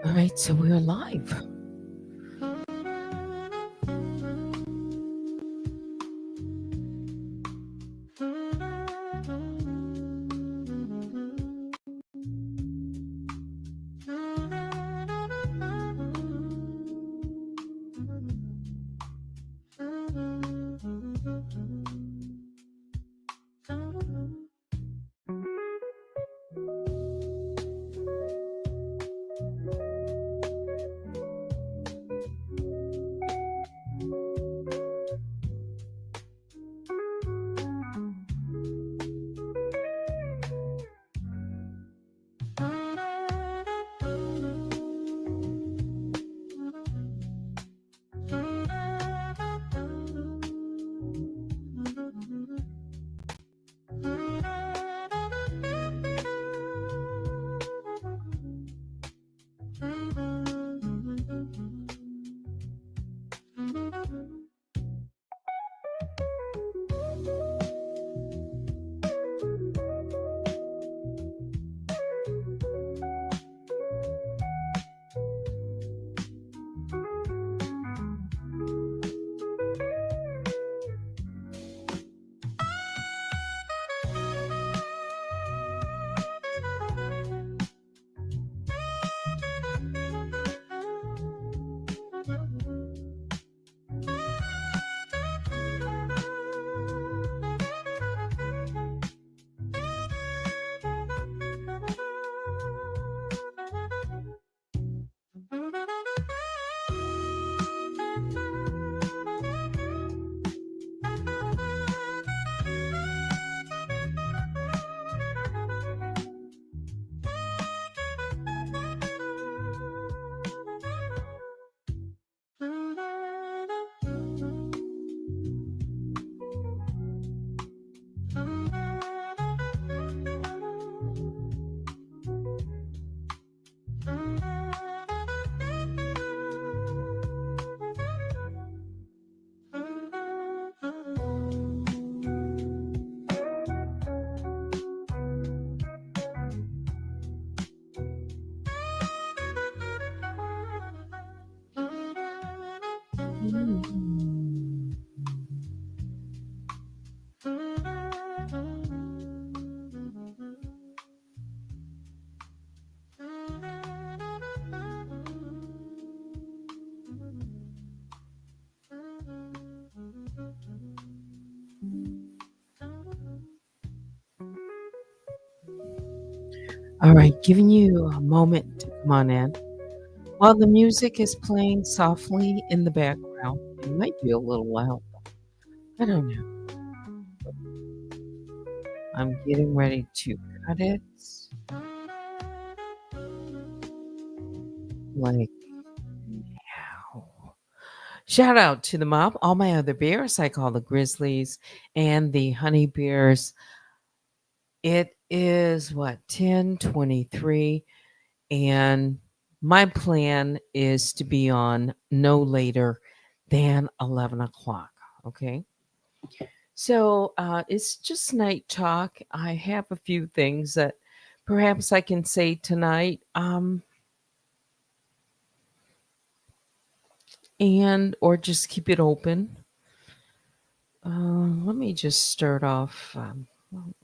All right, so we're live. All right, giving you a moment to come on in. While the music is playing softly in the background, it might be a little loud. I don't know. I'm getting ready to cut it. Like now. Shout out to the mob, all my other bears. I call the grizzlies and the honey bears. It is what, 10:23, and my plan is to be on no later than 11 o'clock. Okay. So it's just night talk. I have a few things that perhaps I can say tonight. And or just keep it open. Let me just start off.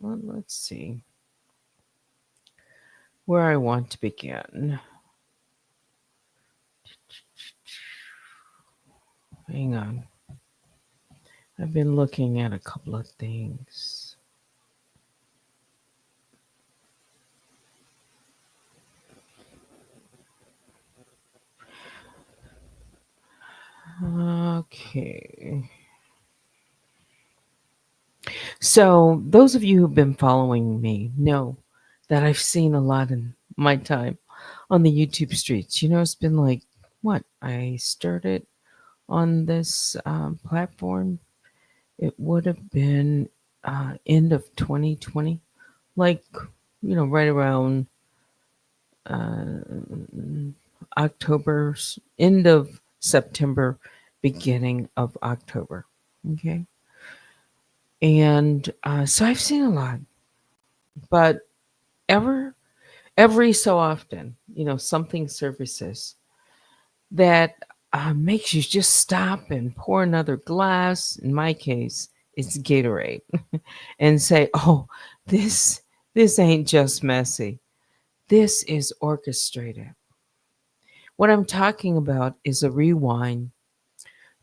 Let's see where I want to begin. Hang on. I've been looking at a couple of things. Okay. So, those of you who've been following me know that I've seen a lot in my time on the YouTube streets. It's been like, what? I started on this platform. It would have been end of 2020, like, right around uh, October, end of September, beginning of October. Okay. And so I've seen a lot, but ever Every so often, something surfaces that makes you just stop and pour another glass. In my case, it's Gatorade, and say, "Oh, this this ain't just messy. This is orchestrated." What I'm talking about is a rewind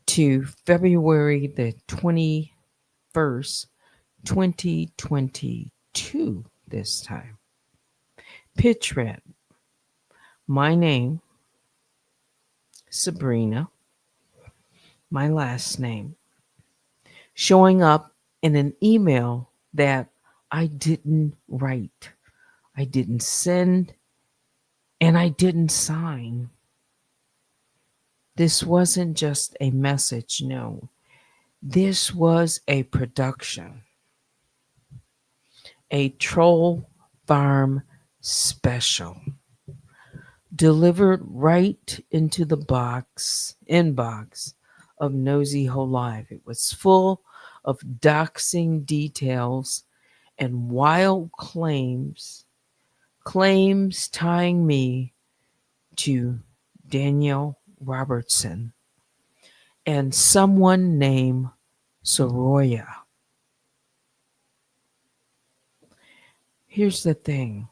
to February the 21st, 2022 this time. Pitch red. My name, Sabrina, my last name, showing up in an email that I didn't write, I didn't send, and I didn't sign. This wasn't just a message, no. This was a production, a troll farm special, delivered right into the inbox of Nosy Ho Live. It was full of doxing details and wild claims tying me to Daniel Robertson and someone named Soroya. Here's the thing.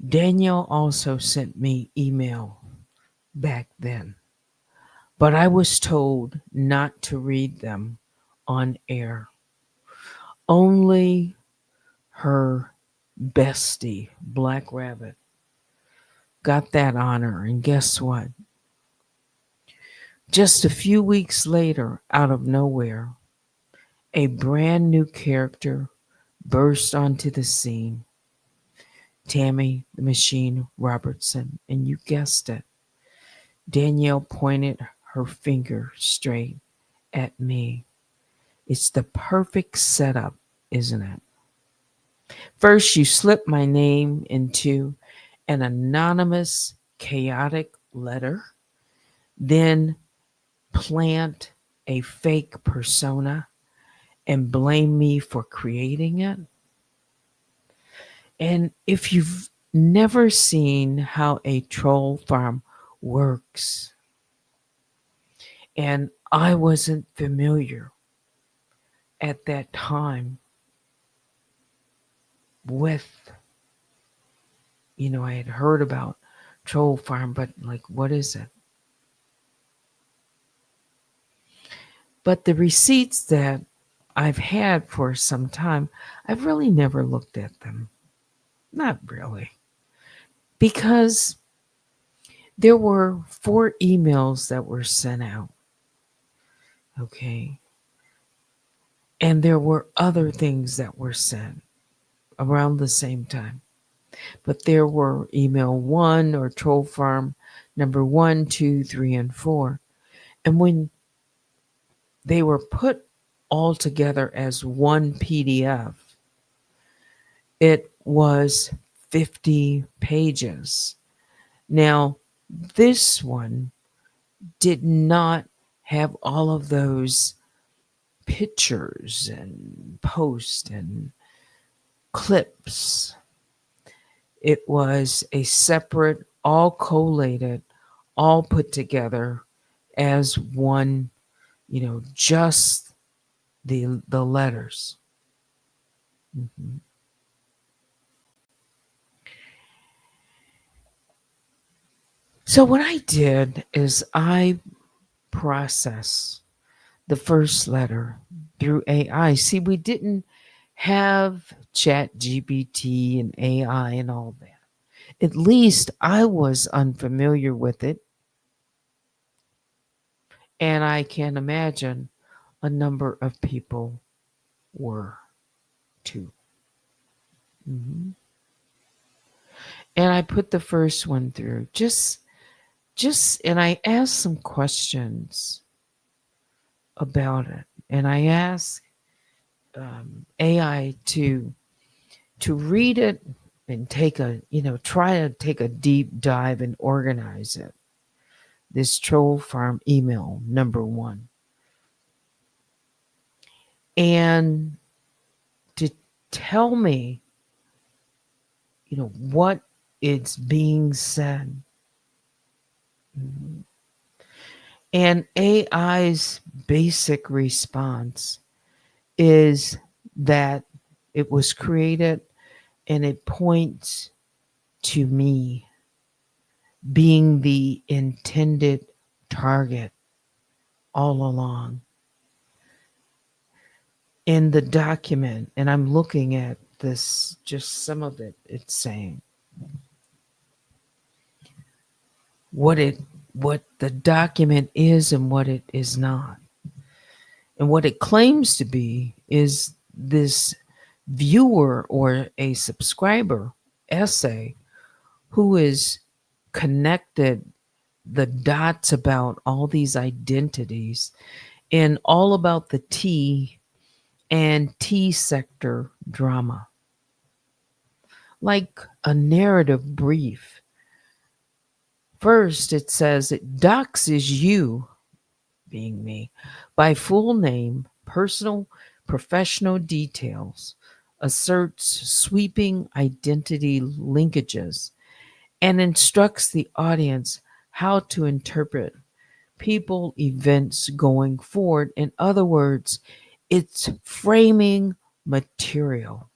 Daniel also sent me email back then, but I was told not to read them on air. Only her bestie, Black Rabbit, got that honor. And guess what? Just a few weeks later, out of nowhere, a brand new character burst onto the scene. Tammy the Machine Robertson. And you guessed it. Danielle pointed her finger straight at me. It's the perfect setup, isn't it? First, you slip my name into an anonymous, chaotic letter, then plant a fake persona and blame me for creating it. And if you've never seen how a troll farm works, and I wasn't familiar at that time with, I had heard about troll farm, but like, what is it? But the receipts that I've had for some time, I've really never looked at them. Not really. Because there were 4 emails that were sent out. Okay. And there were other things that were sent around the same time. But there were email 1 or troll farm number 1, 2, 3, and 4. And when they were put all together as one PDF, it was 50 pages. Now, this one did not have all of those pictures and posts and clips. It was a separate, all collated, all put together as one, just the letters. Mhm. So what I did is I processed the first letter through AI. See, we didn't have Chat GPT and AI and all that. At least I was unfamiliar with it. And I can imagine a number of people were too. Mhm. And I put the first one through and I asked some questions about it. And I asked AI to read it and try to take a deep dive and organize it. This troll farm email number 1. And to tell me, what is being said. Mhm. And AI's basic response is that it was created and it points to me being the intended target all along. In the document, and I'm looking at this, just some of it, it's saying what the document is and what it is not. And what it claims to be is this viewer or a subscriber essay who is connected the dots about all these identities and all about the T and T sector drama, like a narrative brief. First, it says it doxes you, being me, by full name, personal, professional details, asserts sweeping identity linkages, and instructs the audience how to interpret people, events going forward. In other words, it's framing material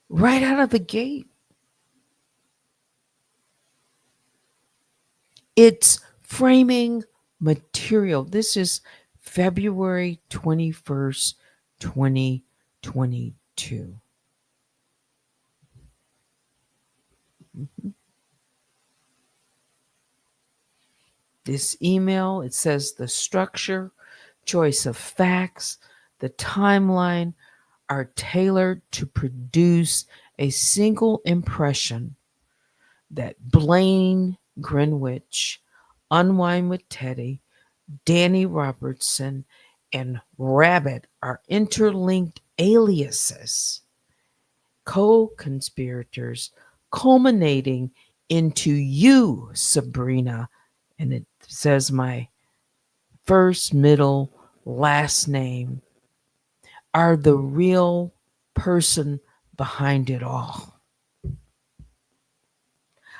right out of the gate. It's framing material. This is February 21st, 2022. Mhm. This email, it says the structure, choice of facts, the timeline are tailored to produce a single impression that Blaine Greenwich, Unwind with Teddy, Danny Robertson, and Rabbit are interlinked aliases, co conspirators, culminating into you, Sabrina. And it says my first, middle, last name are the real person behind it all.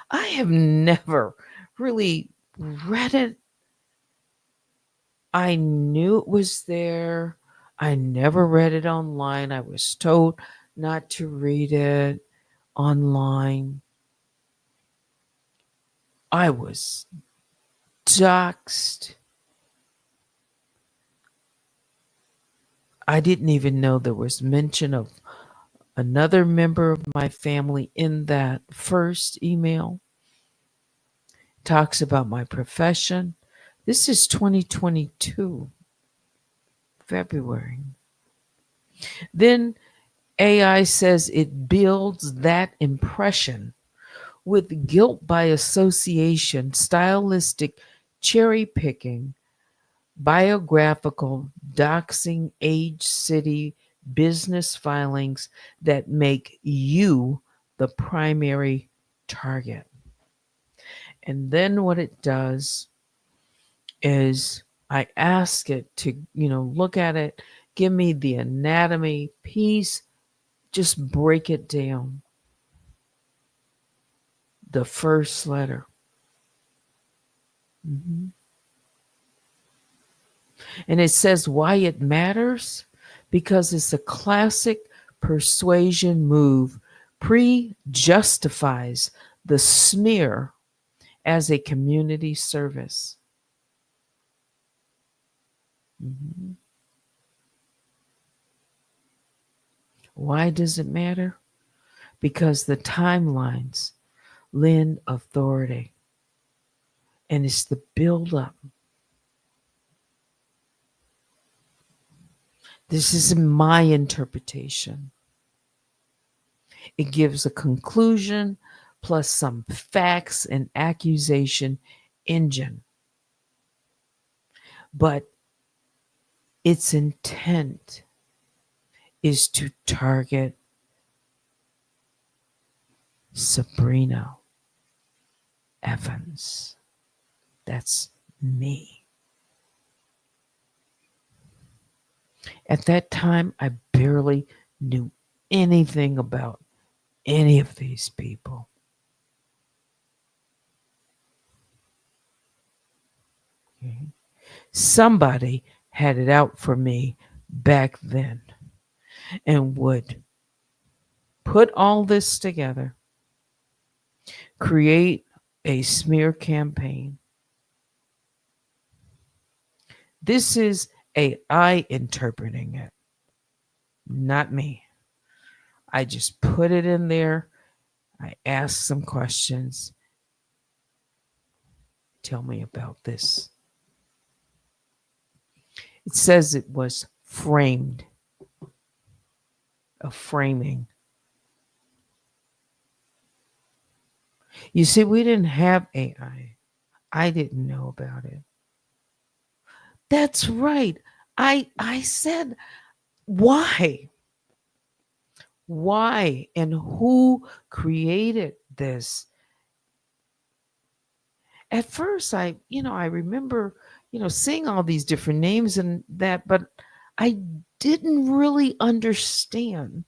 I have never really read it. I knew it was there. I never read it online. I was told not to read it online. I was doxxed. I didn't even know there was mention of another member of my family in that first email. Talks about my profession. This is 2022, February. Then AI says it builds that impression with guilt by association, stylistic cherry picking, biographical doxing, age, city, business filings that make you the primary target. And then what it does is I ask it to, look at it, give me the anatomy piece, just break it down. The first letter. Mhm. And it says why it matters because it's a classic persuasion move, pre justifies the smear as a community service. Mhm. Why does it matter? Because the timelines lend authority and it's the buildup. This is my interpretation. It gives a conclusion plus some facts and accusation engine. But its intent is to target Sabrina Evans. That's me. At that time, I barely knew anything about any of these people. Okay. Somebody had it out for me back then and would put all this together, create a smear campaign. This is AI interpreting it, not me. I just put it in there. I asked some questions. Tell me about this. It says it was framed, a framing. You see, we didn't have AI. I didn't know about it. That's right. I said, why? Why and who created this? At first I remember, seeing all these different names and that, but I didn't really understand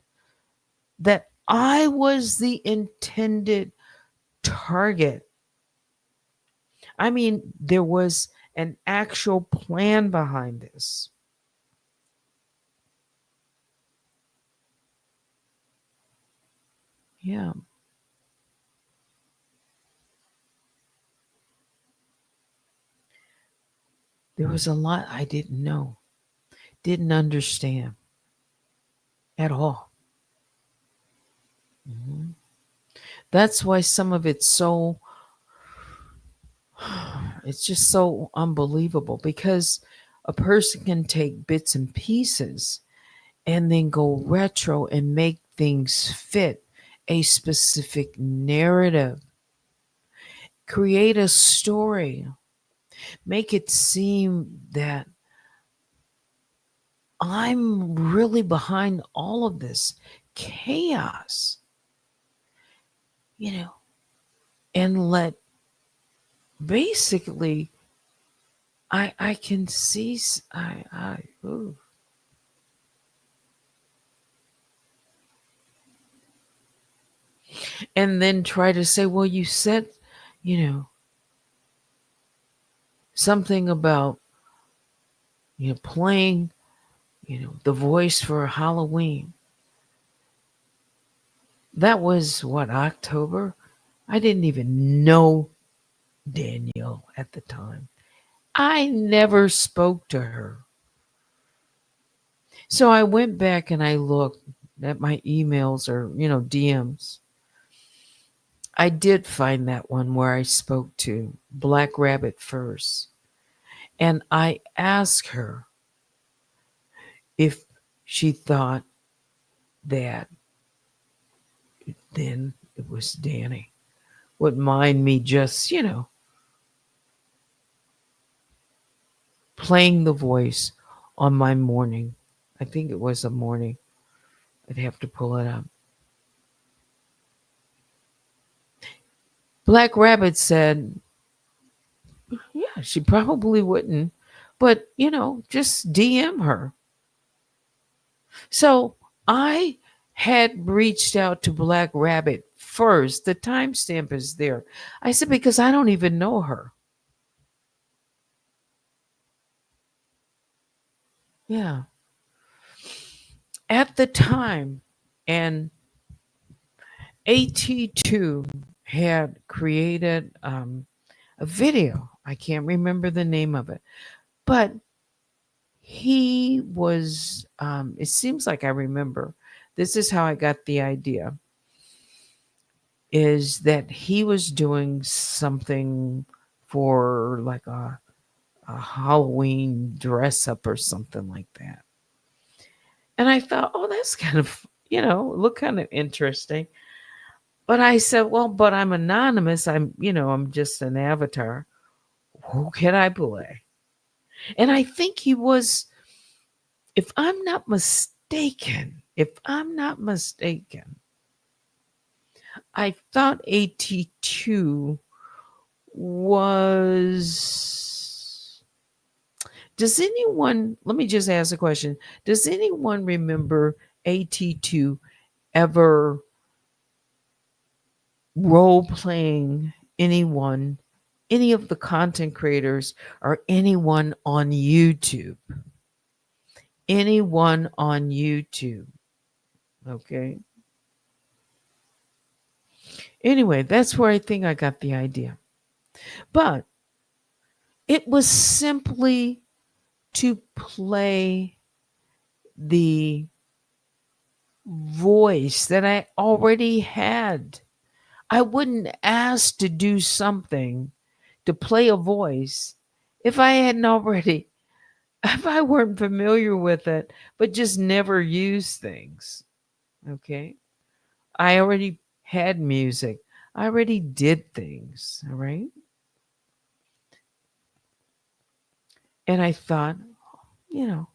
that I was the intended target. I mean, there was an actual plan behind this. Yeah, there was a lot I didn't know, didn't understand at all. Mhm. That's why some of it's so, it's just so unbelievable because a person can take bits and pieces and then go retro and make things fit a specific narrative, create a story, make it seem that I'm really behind all of this chaos, you know, and let basically I can see ooh. And then try to say, well, you said, you know, something about playing, the voice for Halloween. That was what, October? I didn't even know Danielle at the time. I never spoke to her. So I went back and I looked at my emails or, DMs. I did find that one where I spoke to Black Rabbit first. And I asked her if she thought that then it was Danny would mind me just, playing the voice on my morning. I think it was a morning. I'd have to pull it up. Black Rabbit said, yeah, she probably wouldn't, but, just DM her. So I had reached out to Black Rabbit first. The timestamp is there. I said, because I don't even know her. Yeah. At the time, and AT2 had created a video. I can't remember the name of it, but he was, it seems like I remember. This is how I got the idea is that he was doing something for like a Halloween dress up or something like that. And I thought, oh, that's kind of, look kind of interesting. But I said, well, but I'm anonymous. I'm just an avatar. Who can I play? And I think he was, if I'm not mistaken, I thought AT2 was. Does anyone, let me just ask a question. Does anyone remember AT2 ever role playing anyone, any of the content creators, or anyone on YouTube. Anyone on YouTube. Okay. Anyway, that's where I think I got the idea. But it was simply to play the voice that I already had. I wouldn't ask to do something to play a voice if I hadn't already, if I weren't familiar with it, but just never used things. Okay. I already had music. I already did things. All right. And I thought, you know,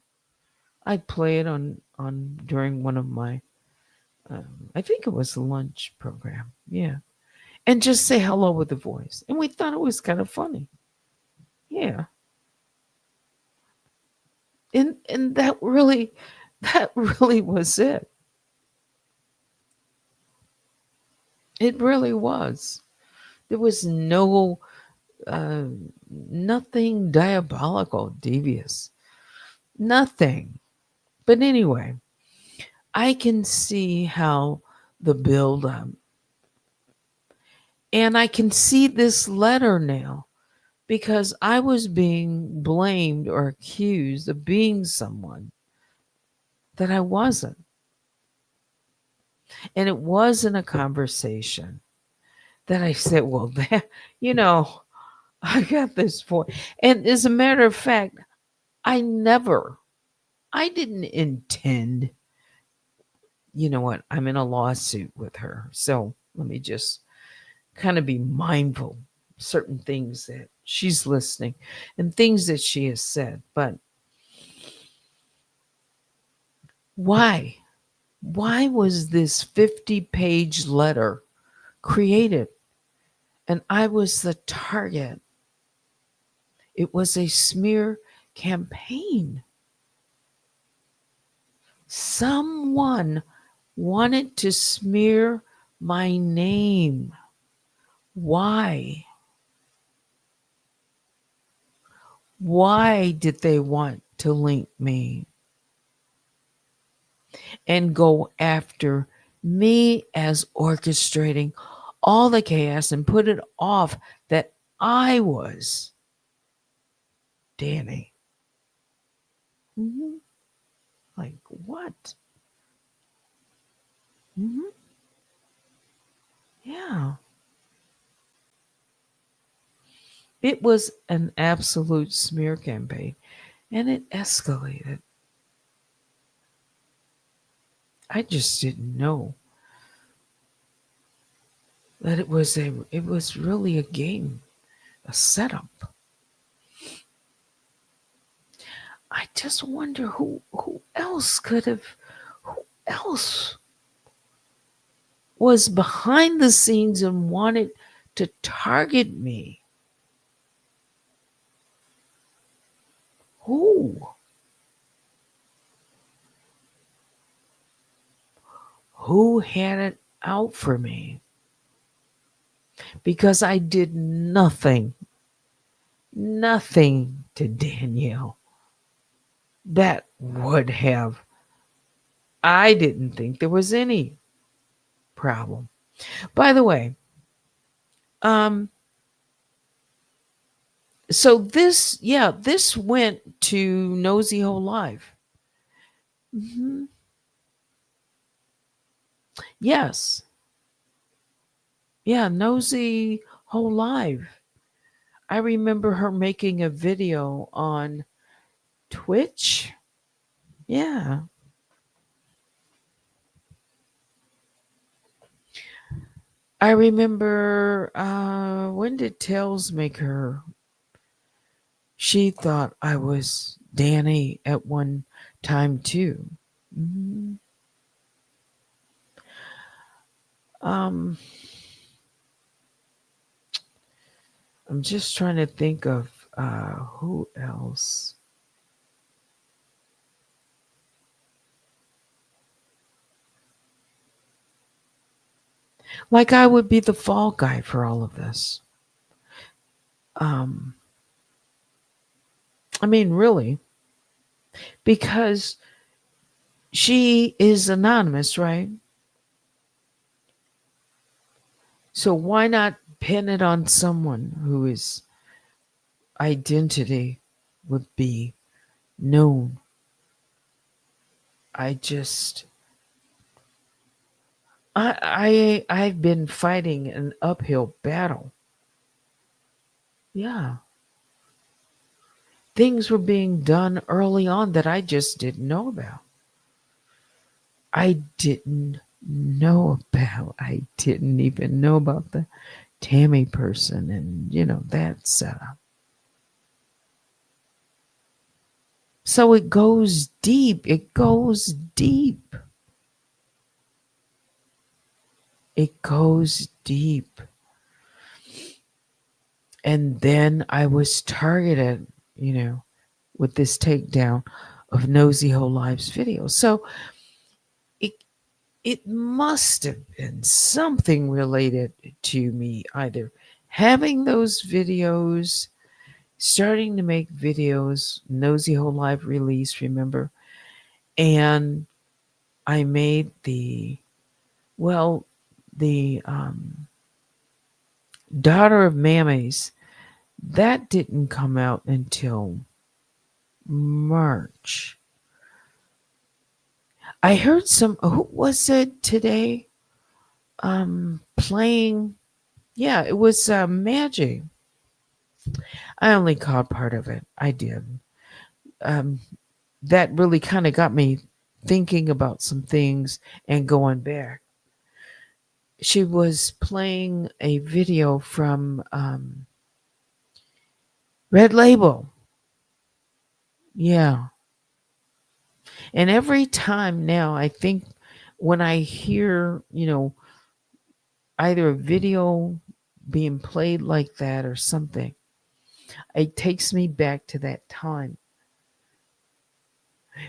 I'd play it on during one of my, I think it was a lunch program. Yeah. And just say hello with the voice. And we thought it was kind of funny. Yeah. And that really was it. It really was. There was no uh, nothing diabolical, devious, nothing. But anyway, I can see how the build up, and I can see this letter now because I was being blamed or accused of being someone that I wasn't. And it wasn't a conversation that I said, well, that, you know, I got this for. And as a matter of fact, I didn't intend, you know what, I'm in a lawsuit with her. So let me just kind of be mindful of certain things that she's listening and things that she has said. But why? Why was this 50-page letter created? And I was the target. It was a smear campaign. Someone wanted to smear my name. Why? Why did they want to link me and go after me as orchestrating all the chaos and put it off that I was Danny? Mhm. Like what? Mhm. Yeah. It was an absolute smear campaign and it escalated. I just didn't know that it was really a game, a setup. I just wonder who else could have, who else was behind the scenes and wanted to target me. Who? Who had it out for me? Because I did nothing to Danielle that would have, I didn't think there was any problem. By the way, um, so this, yeah, this went to Nosy Whole Life. Mhm. Yes. Yeah, Nosy Whole Life. I remember her making a video on Twitch. Yeah. I remember when did Tails make her? She thought I was Danny at one time too. Mhm. Um, I'm just trying to think of who else. Like I would be the fall guy for all of this. Um, I mean, really, because she is anonymous, right? So why not pin it on someone whose identity would be known? I just, I've been fighting an uphill battle. Yeah, things were being done early on that I just didn't know about. I didn't know about. I didn't even know about the Tammy person and that setup. So it goes deep. It goes deep. It goes deep. And then I was targeted, with this takedown of Nosy Ho Live's video. So it it must have been something related to me either having those videos, starting to make videos, Nosy Ho Live release, remember? And I made the Daughter of Mammies. That didn't come out until March. I heard who was it today? Playing, yeah, it was Magic. I only caught part of it. I did. Um, that really kind of got me thinking about some things and going back. She was playing a video from Red Label. Yeah. And every time now, I think when I hear, either a video being played like that or something, it takes me back to that time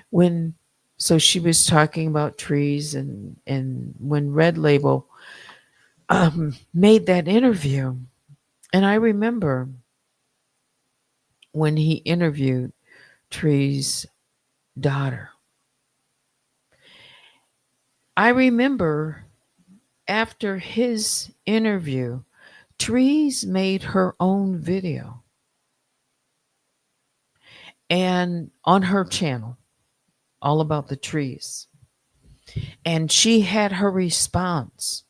when. So she was talking about trees, and when Red Label made that interview, and I remember when he interviewed Tree's daughter. I remember after his interview, Trees made her own video and on her channel, all about the trees. And she had her response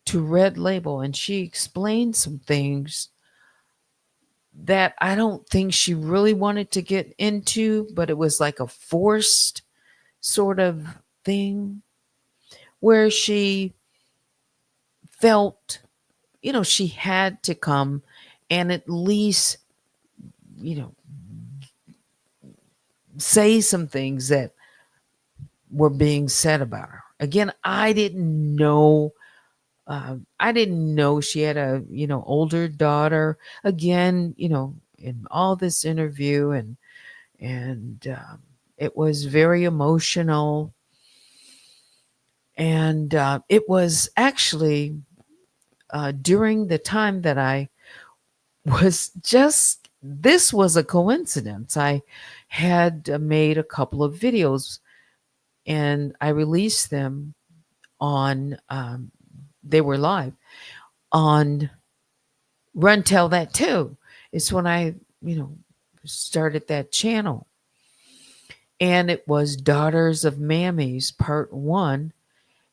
to Red Label, and she explained some things that I don't think she really wanted to get into, but it was like a forced sort of thing where she felt, she had to come and at least, you know, say some things that were being said about her. Again, I didn't know. I didn't know she had a older daughter. Again, in all this interview and it was very emotional, and it was actually during the time that I was just. This was a coincidence. I had made a couple of videos and I released them on they were live on Run Tell That Too. It's when I, started that channel. And it was Daughters of Mammies Part 1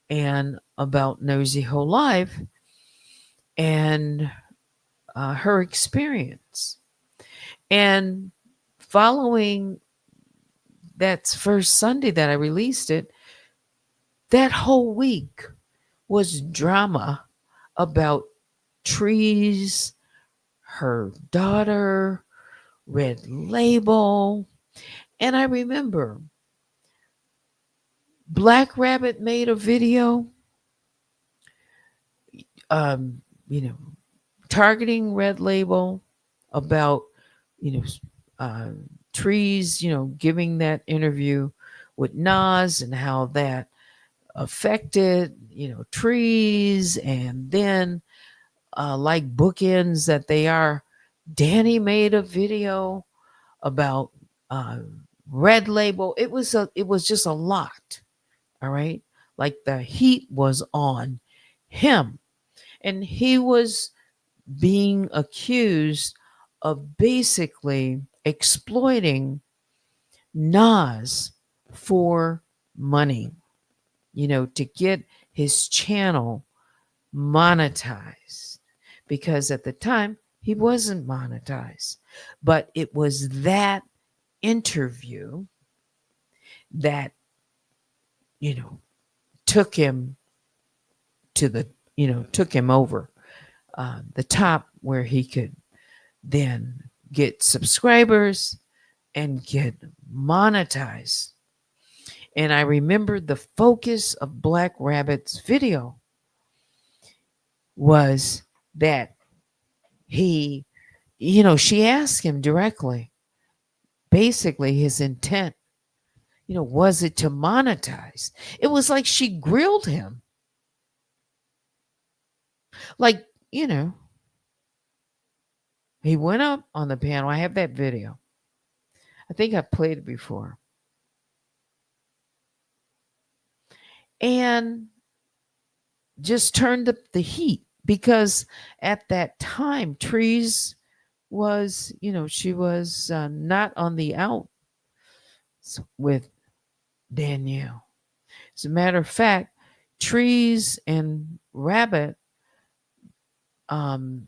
and about Nosy Ho Live and her experience. And following that first Sunday that I released it, that whole week was drama about trees, her daughter, Red Label. And I remember Black Rabbit made a video, um, you know, targeting Red Label about, you know, uh, trees, giving that interview with Nas and how that affected, trees, and then like bookends that they are, Danny made a video about uh, Red Label. It was just a lot. All right, like the heat was on him, and he was being accused of basically exploiting Nas for money, to get his channel monetized. Because at the time, he wasn't monetized. But it was that interview that, you know, took him took him over the top where he could then get subscribers and get monetized. And I remember the focus of Black Rabbit's video was that he, she asked him directly, basically his intent, was it to monetize? It was like she grilled him. Like, he went up on the panel. I have that video. I think I've played it before. And just turned up the heat because at that time, Trees was, she was not on the out with Danielle. As a matter of fact, Trees and Rabbit, um,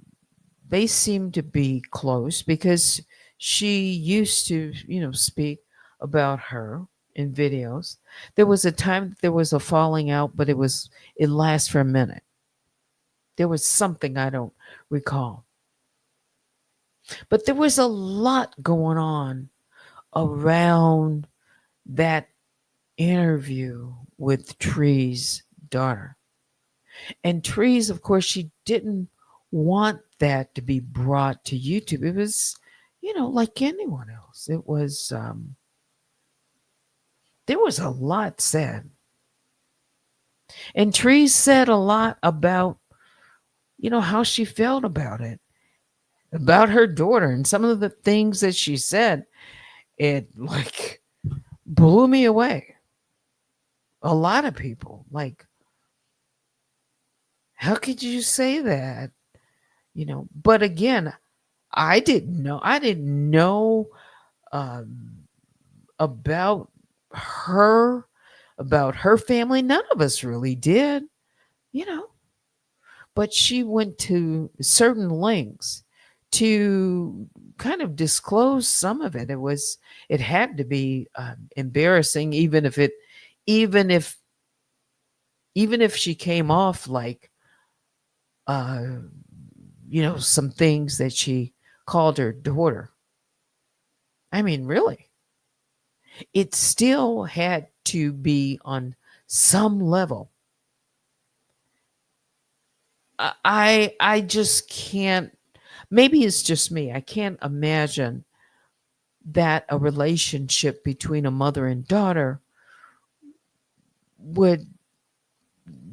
they seem to be close because she used to, speak about her in videos. There was a time that there was a falling out, but it lasts for a minute. There was something I don't recall. But there was a lot going on around that interview with Tree's daughter. And Trees, of course, she didn't want that to be brought to YouTube. It was, like anyone else. It was, there was a lot said. And Trees said a lot about, how she felt about it, about her daughter. And some of the things that she said, it like blew me away. A lot of people, like, how could you say that? But again, I didn't know. I didn't know um, about her, about her family. None of us really did, you know. But she went to certain lengths to kind of disclose some of it. It had to be embarrassing, even if, even if she came off like, uh, some things that she called her daughter. I mean, really, it still had to be on some level. I just can't. Maybe it's just me. I can't imagine that a relationship between a mother and daughter would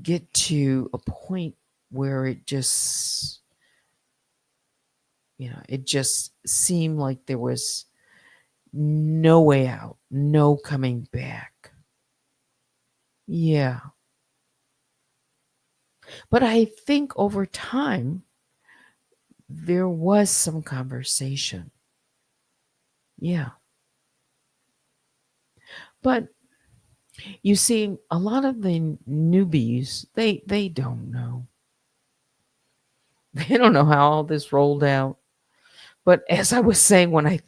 get to a point where it just seemed like there was no way out, no coming back. Yeah. But I think over time, there was some conversation. Yeah. But you see, a lot of the newbies, they don't know. They don't know how all this rolled out. But as I was saying, when I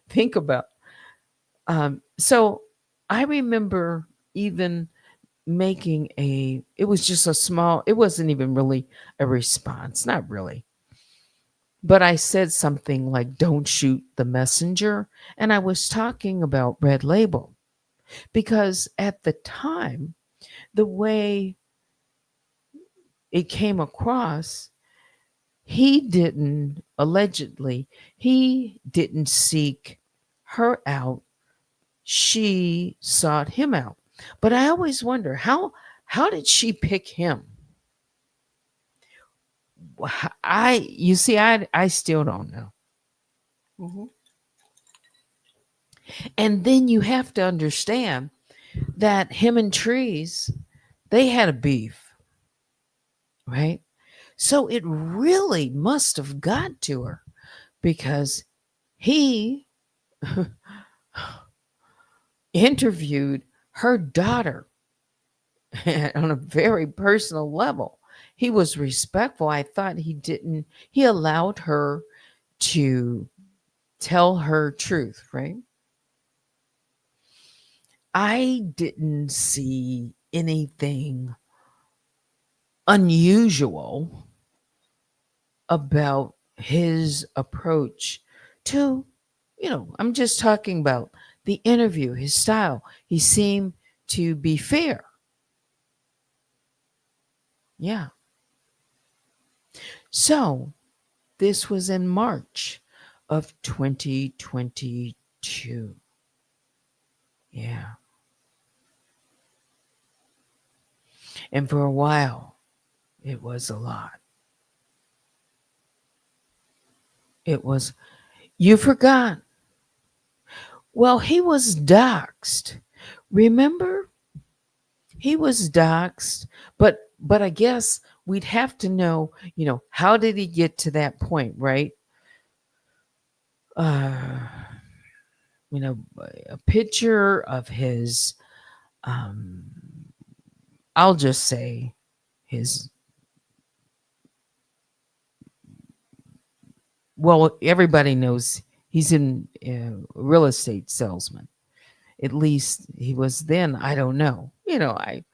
think about, so I remember even making it was just a small, it wasn't even really a response, not really. But I said something like, don't shoot the messenger. And I was talking about Red Label because at the time, the way it came across, he didn't seek her out. She sought him out. But I always wonder how did she pick him? I you see, I still don't know. Hmm. And then you have to understand that him and Trees, they had a beef, right? So it really must have got to her because he interviewed her daughter on a very personal level. He was respectful. I thought he allowed her to tell her truth, right? I didn't see anything unusual about his approach to, I'm just talking about the interview, his style. He seemed to be fair. Yeah. So this was in March of 2022. Yeah. And for a while, it was a lot. It was, you forgot. Well, he was doxxed. Remember? He was doxxed, but I guess we'd have to know, how did he get to that point, right? Uh, a picture of his um I'll just say his well, everybody knows he's in real estate salesman. At least he was then. I don't know. I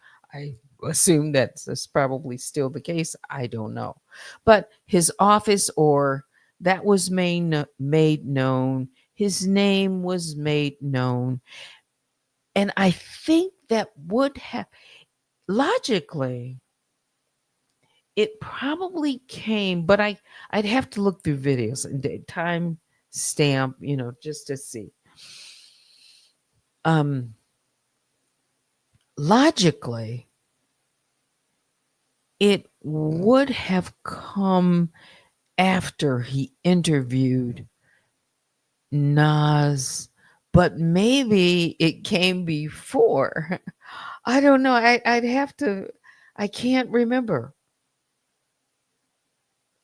assume that's probably still the case. I don't know, but his office or that was made known. His name was made known, and I think that would have logically it probably came, but I'd have to look through videos and time stamp, just to see. Um, logically, it would have come after he interviewed Nas, but maybe it came before. I don't know. I'd have to. I can't remember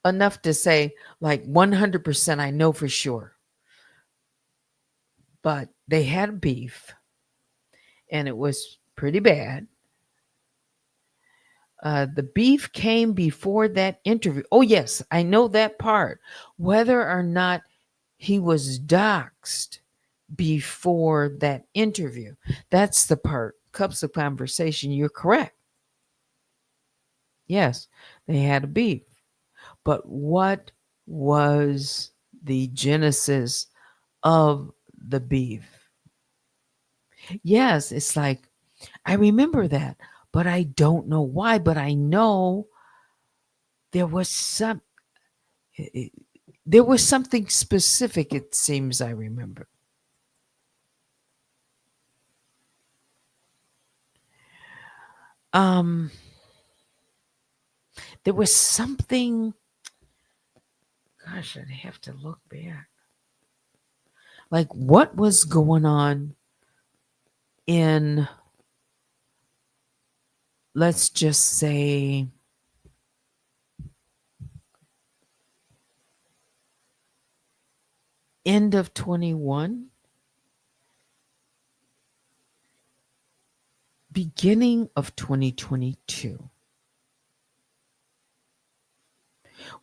enough to say like 100%. I know for sure, but they had beef and it was pretty bad. The beef came before that interview. Oh, yes, I know that part. Whether or not he was doxxed before that interview, that's the part. Cups of conversation, you're correct. Yes, they had a beef. But what was the genesis of the beef? Yes, it's like I remember that, but I don't know why. But I know there was some. There was something specific. It seems I remember. Um, there was something. Gosh, I'd have to look back. Like what was going on in? Let's just say end of 21, beginning of 2022.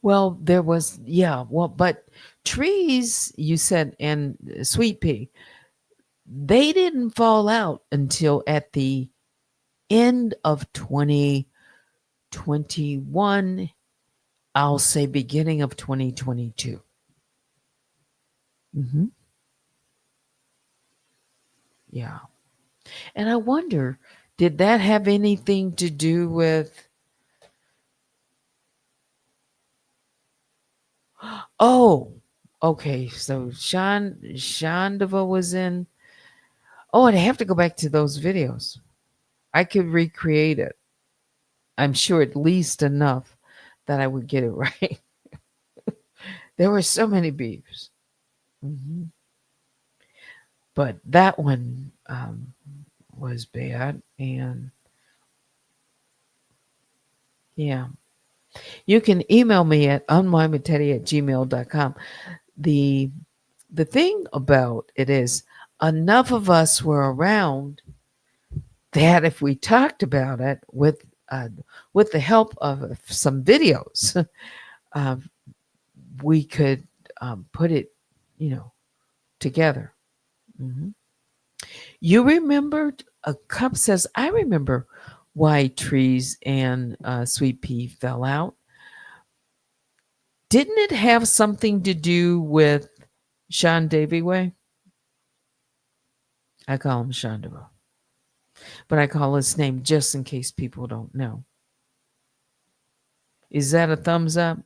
Well, there was, yeah, well, but trees, you said, and sweet pea, they didn't fall out until at the end of 2021. I'll say beginning of 2022. Hmm. Yeah. And I wonder, did that have anything to do with, oh, okay. So Shandava was in, oh, and I have to go back to those videos. I could recreate it. I'm sure at least enough that I would get it right. There were so many beefs. Hmm. But that one was bad. And yeah, you can email me at unwinewithteddy@gmail.com. The the thing about it is enough of us were around that if we talked about it with the help of some videos, uh, we could put it, you know, together. Hmm. You remembered a cup says, I remember why trees and sweet pea fell out. Didn't it have something to do with Sean Davy Way? I call him Shonda, but I call his name just in case people don't know. Is that a thumbs up?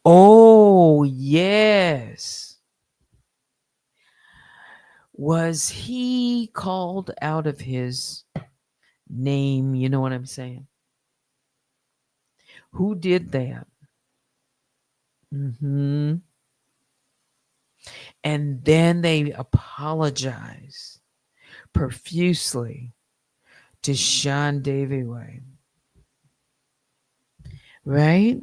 Oh, yes. Was he called out of his name? You know what I'm saying? Who did that? Hmm. And then they apologize profusely to Sean Davy Way, right?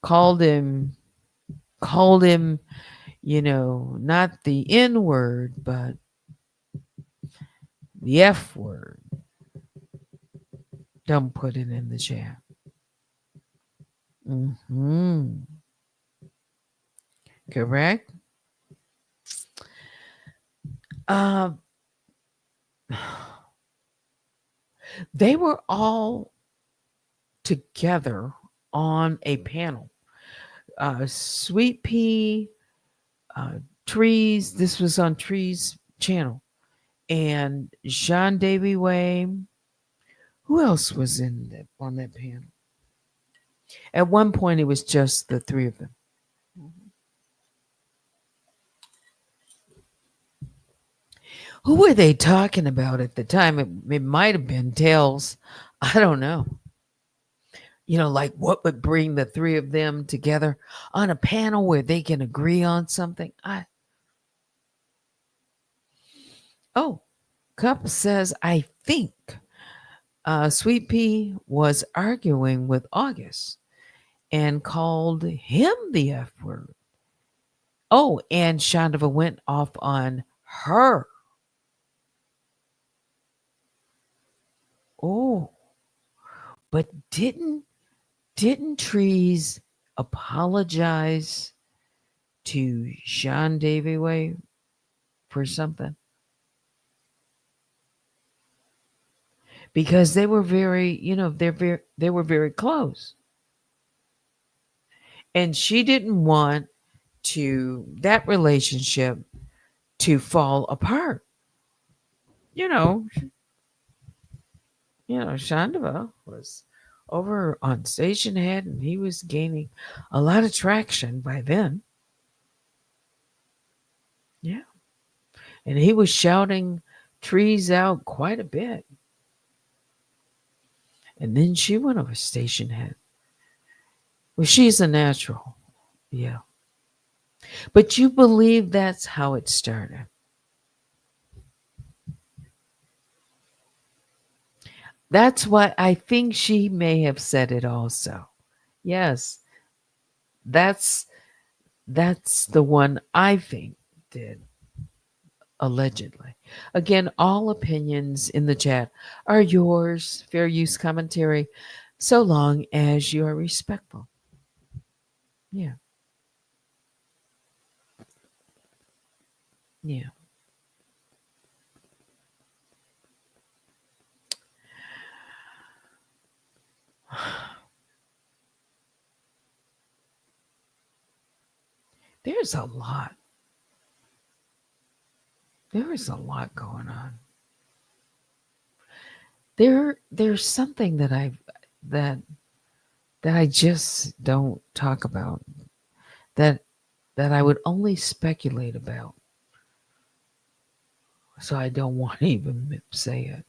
Called him, called him, not the N word, but the F word. Don't put it in the chat. Hmm. Correct? Uh, they were all together on a panel. Sweet Pea, uh, Trees. This was on Trees channel, and Jean Davy Way. Who else was on that panel? At one point, it was just the three of them. Who were they talking about at the time? It might have been Tails. I don't know. Like what would bring the three of them together on a panel where they can agree on something? Oh, Cup says, I think Sweet Pea was arguing with August and called him the F word. Oh, and Shandava went off on her. Oh, but didn't Trees apologize to Sean Davy Way for something? Because they were very, they were very close. And she didn't want to that relationship to fall apart. You know, Shandava was over on Station Head and he was gaining a lot of traction by then. Yeah. And he was shouting Trees out quite a bit. And then she went over Station Head. Well, she's a natural. Yeah. But you believe that's how it started. That's what I think she may have said it also. Yes. That's that's the one I think did allegedly. Again, all opinions in the chat are yours, fair use commentary, so long as you are respectful. Yeah. Yeah. There's a lot. There is a lot going on. There's something that that I just don't talk about, that I would only speculate about. So I don't want to even say it.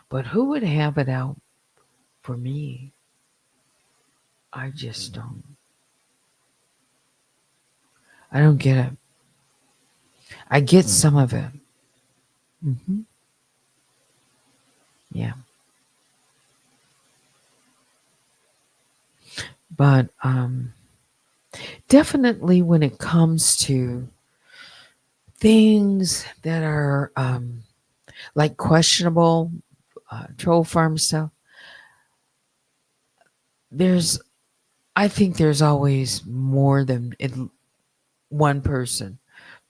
But who would have it out for me? I just don't. I don't get it. I get some of it. Hmm. Yeah. But definitely when it comes to things that are like questionable troll farm stuff, there's, I think there's always more than one person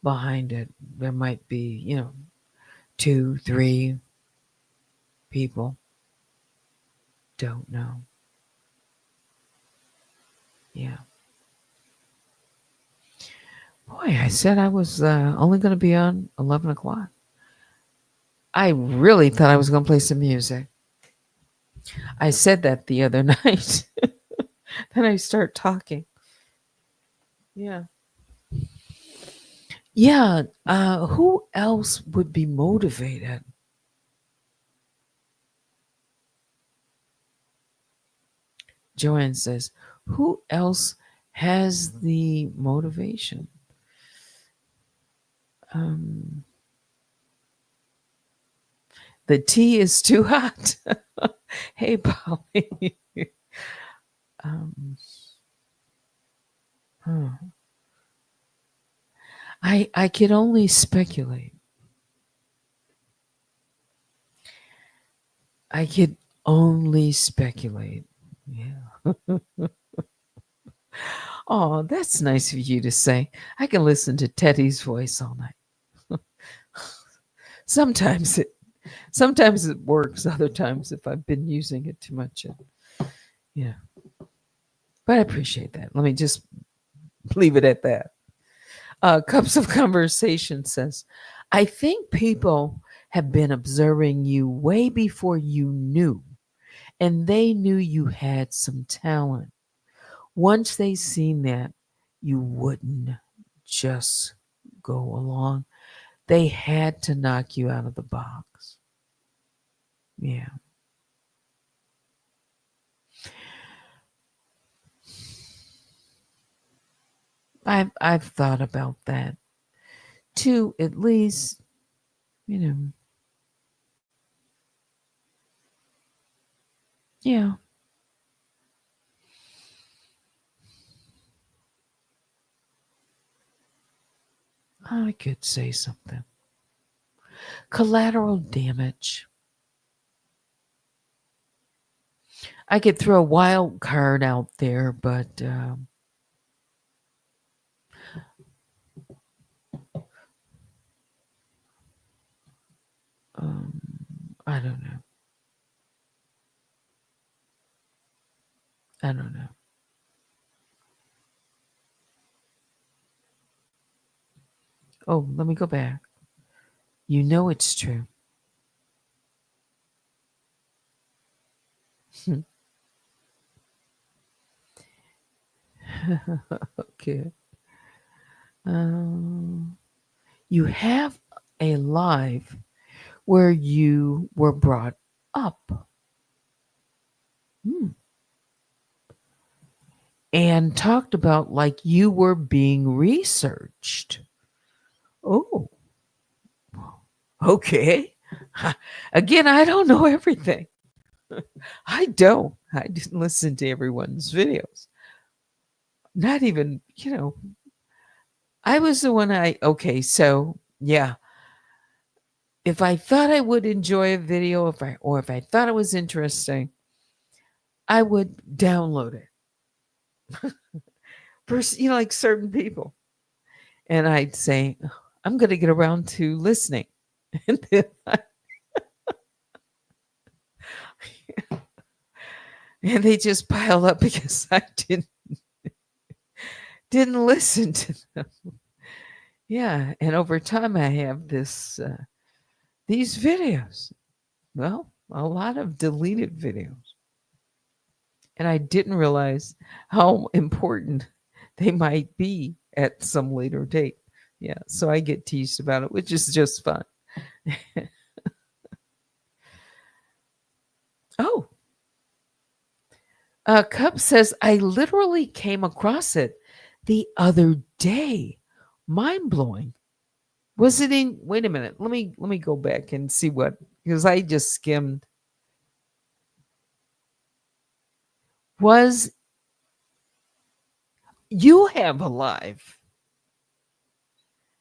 behind it. There might be, two, three people. Don't know. Yeah. Boy, I said I was only going to be on 11 o'clock. I really thought I was going to play some music. I said that the other night. Then I start talking. Yeah. Yeah. Who else would be motivated? Joanne says, who else has the motivation? Um, the tea is too hot. Hey, Polly. um, huh. I could only speculate. I could only speculate. Yeah. Oh, that's nice of you to say. I can listen to Teddy's voice all night. Sometimes it works. Other times, if I've been using it too much, yeah. But I appreciate that. Let me just leave it at that. Cups of Conversation says, I think people have been observing you way before you knew, and they knew you had some talent. Once they seen that, you wouldn't just go along. They had to knock you out of the box. Yeah. I've thought about that too, at least, you know. Yeah, I could say something. Collateral damage. I could throw a wild card out there, but um, I don't know. I don't know. Oh, let me go back. You know it's true. Okay. Um, you have a life where you were brought up. Hmm. And talked about like you were being researched. Oh, okay. Again, I don't know everything. I don't. I didn't listen to everyone's videos. Not even, I was the one okay, so yeah. If I thought I would enjoy a video, if I thought it was interesting, I would download it. First, like certain people. And I'd say, "Oh, I'm going to get around to listening." And then and they just pile up because I didn't listen to them. Yeah, and over time I have these videos. Well, a lot of deleted videos. And I didn't realize how important they might be at some later date. Yeah, so I get teased about it, which is just fun. Oh, Cup says, I literally came across it the other day. Mind blowing. Was it in? Wait a minute. Let me go back and see what, because I just skimmed. Was you have a live?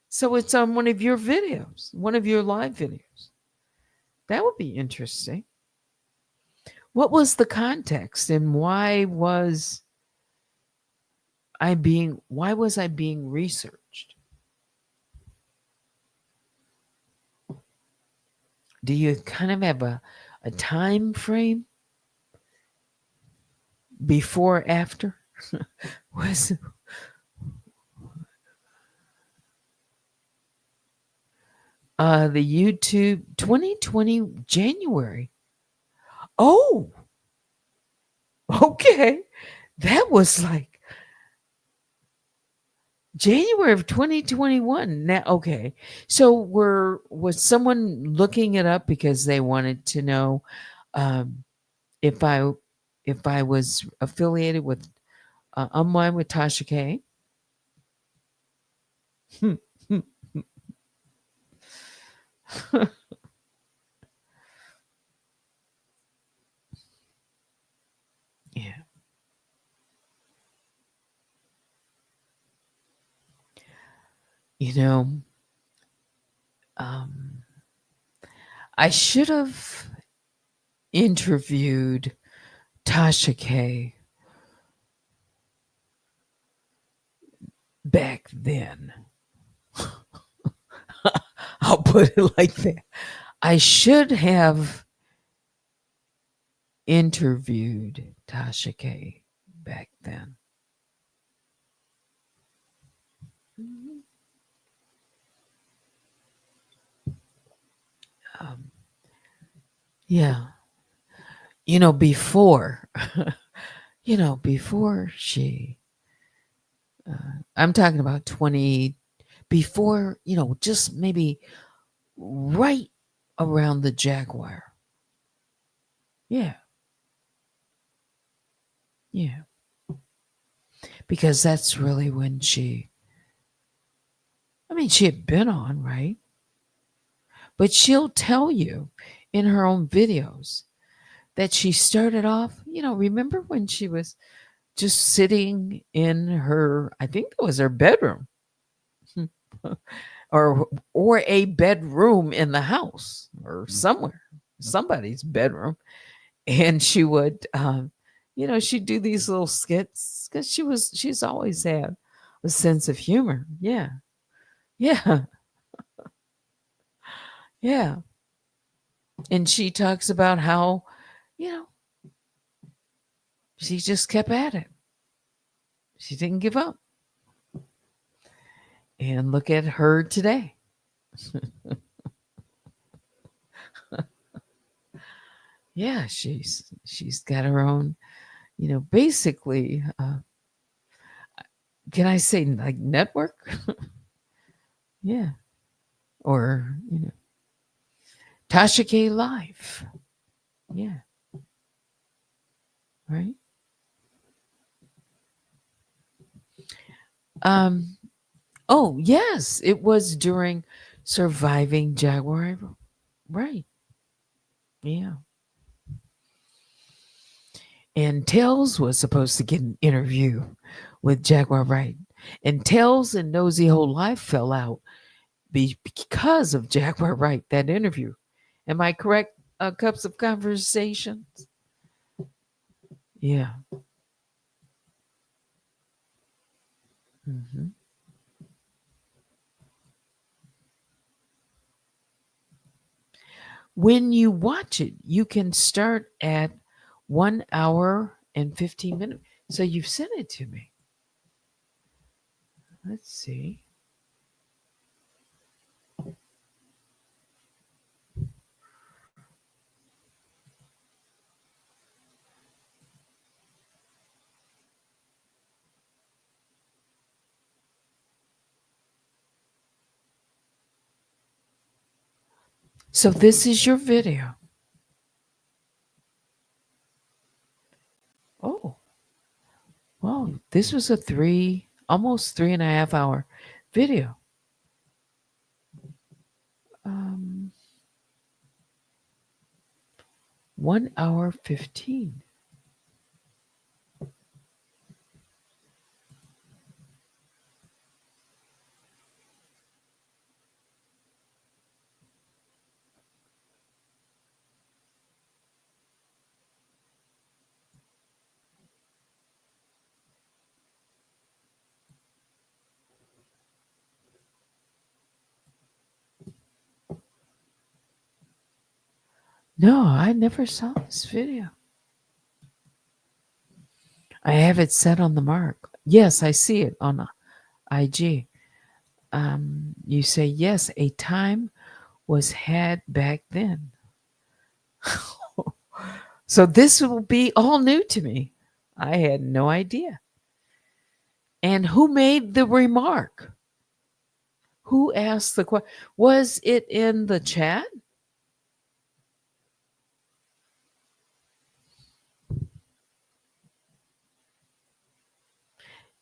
So it's on one of your videos, one of your live videos. That would be interesting. What was the context and why was I being researched? Do you kind of have a time frame before after? Was the YouTube 2020 January? Oh, okay. That was like January of 2021. Now, okay. So was someone looking it up because they wanted to know um, if I was affiliated with Unwind with Tasha K? Yeah. You know, um, I should have interviewed Tasha K back then. I'll put it like that. I should have interviewed Tasha K back then. Mhm. Um, yeah, before, before I'm talking about 20, before, just maybe right around the Jaguar. Yeah, yeah, because that's really when she had been on, right? But she'll tell you in her own videos that she started off, remember when she was just sitting in her, I think it was her bedroom or a bedroom in the house or somewhere, somebody's bedroom. And she would, she'd do these little skits because she's always had a sense of humor. Yeah. Yeah. Yeah. And she talks about how, you know, she just kept at it. She didn't give up. And look at her today. Yeah, she's got her own, basically, can I say like network? Yeah. Or, Tasha K Live. Yeah. Right. Um, oh yes, it was during surviving Jaguar. Right. Yeah. And Tails was supposed to get an interview with Jaguar Wright. And Tails and Nosy Whole Life fell out because of Jaguar Wright, that interview. Am I correct? Cups of Conversations? Yeah. Mhm. When you watch it, you can start at 1 hour and 15 minutes. So you've sent it to me. Let's see. So this is your video. Oh, well, this was a almost 3.5 hour video. Um, 1 hour 15. No, I never saw this video. I have it set on the mark. Yes, I see it on IG. You say, yes, a time was had back then. So this will be all new to me. I had no idea. And who made the remark? Who asked the question? Was it in the chat?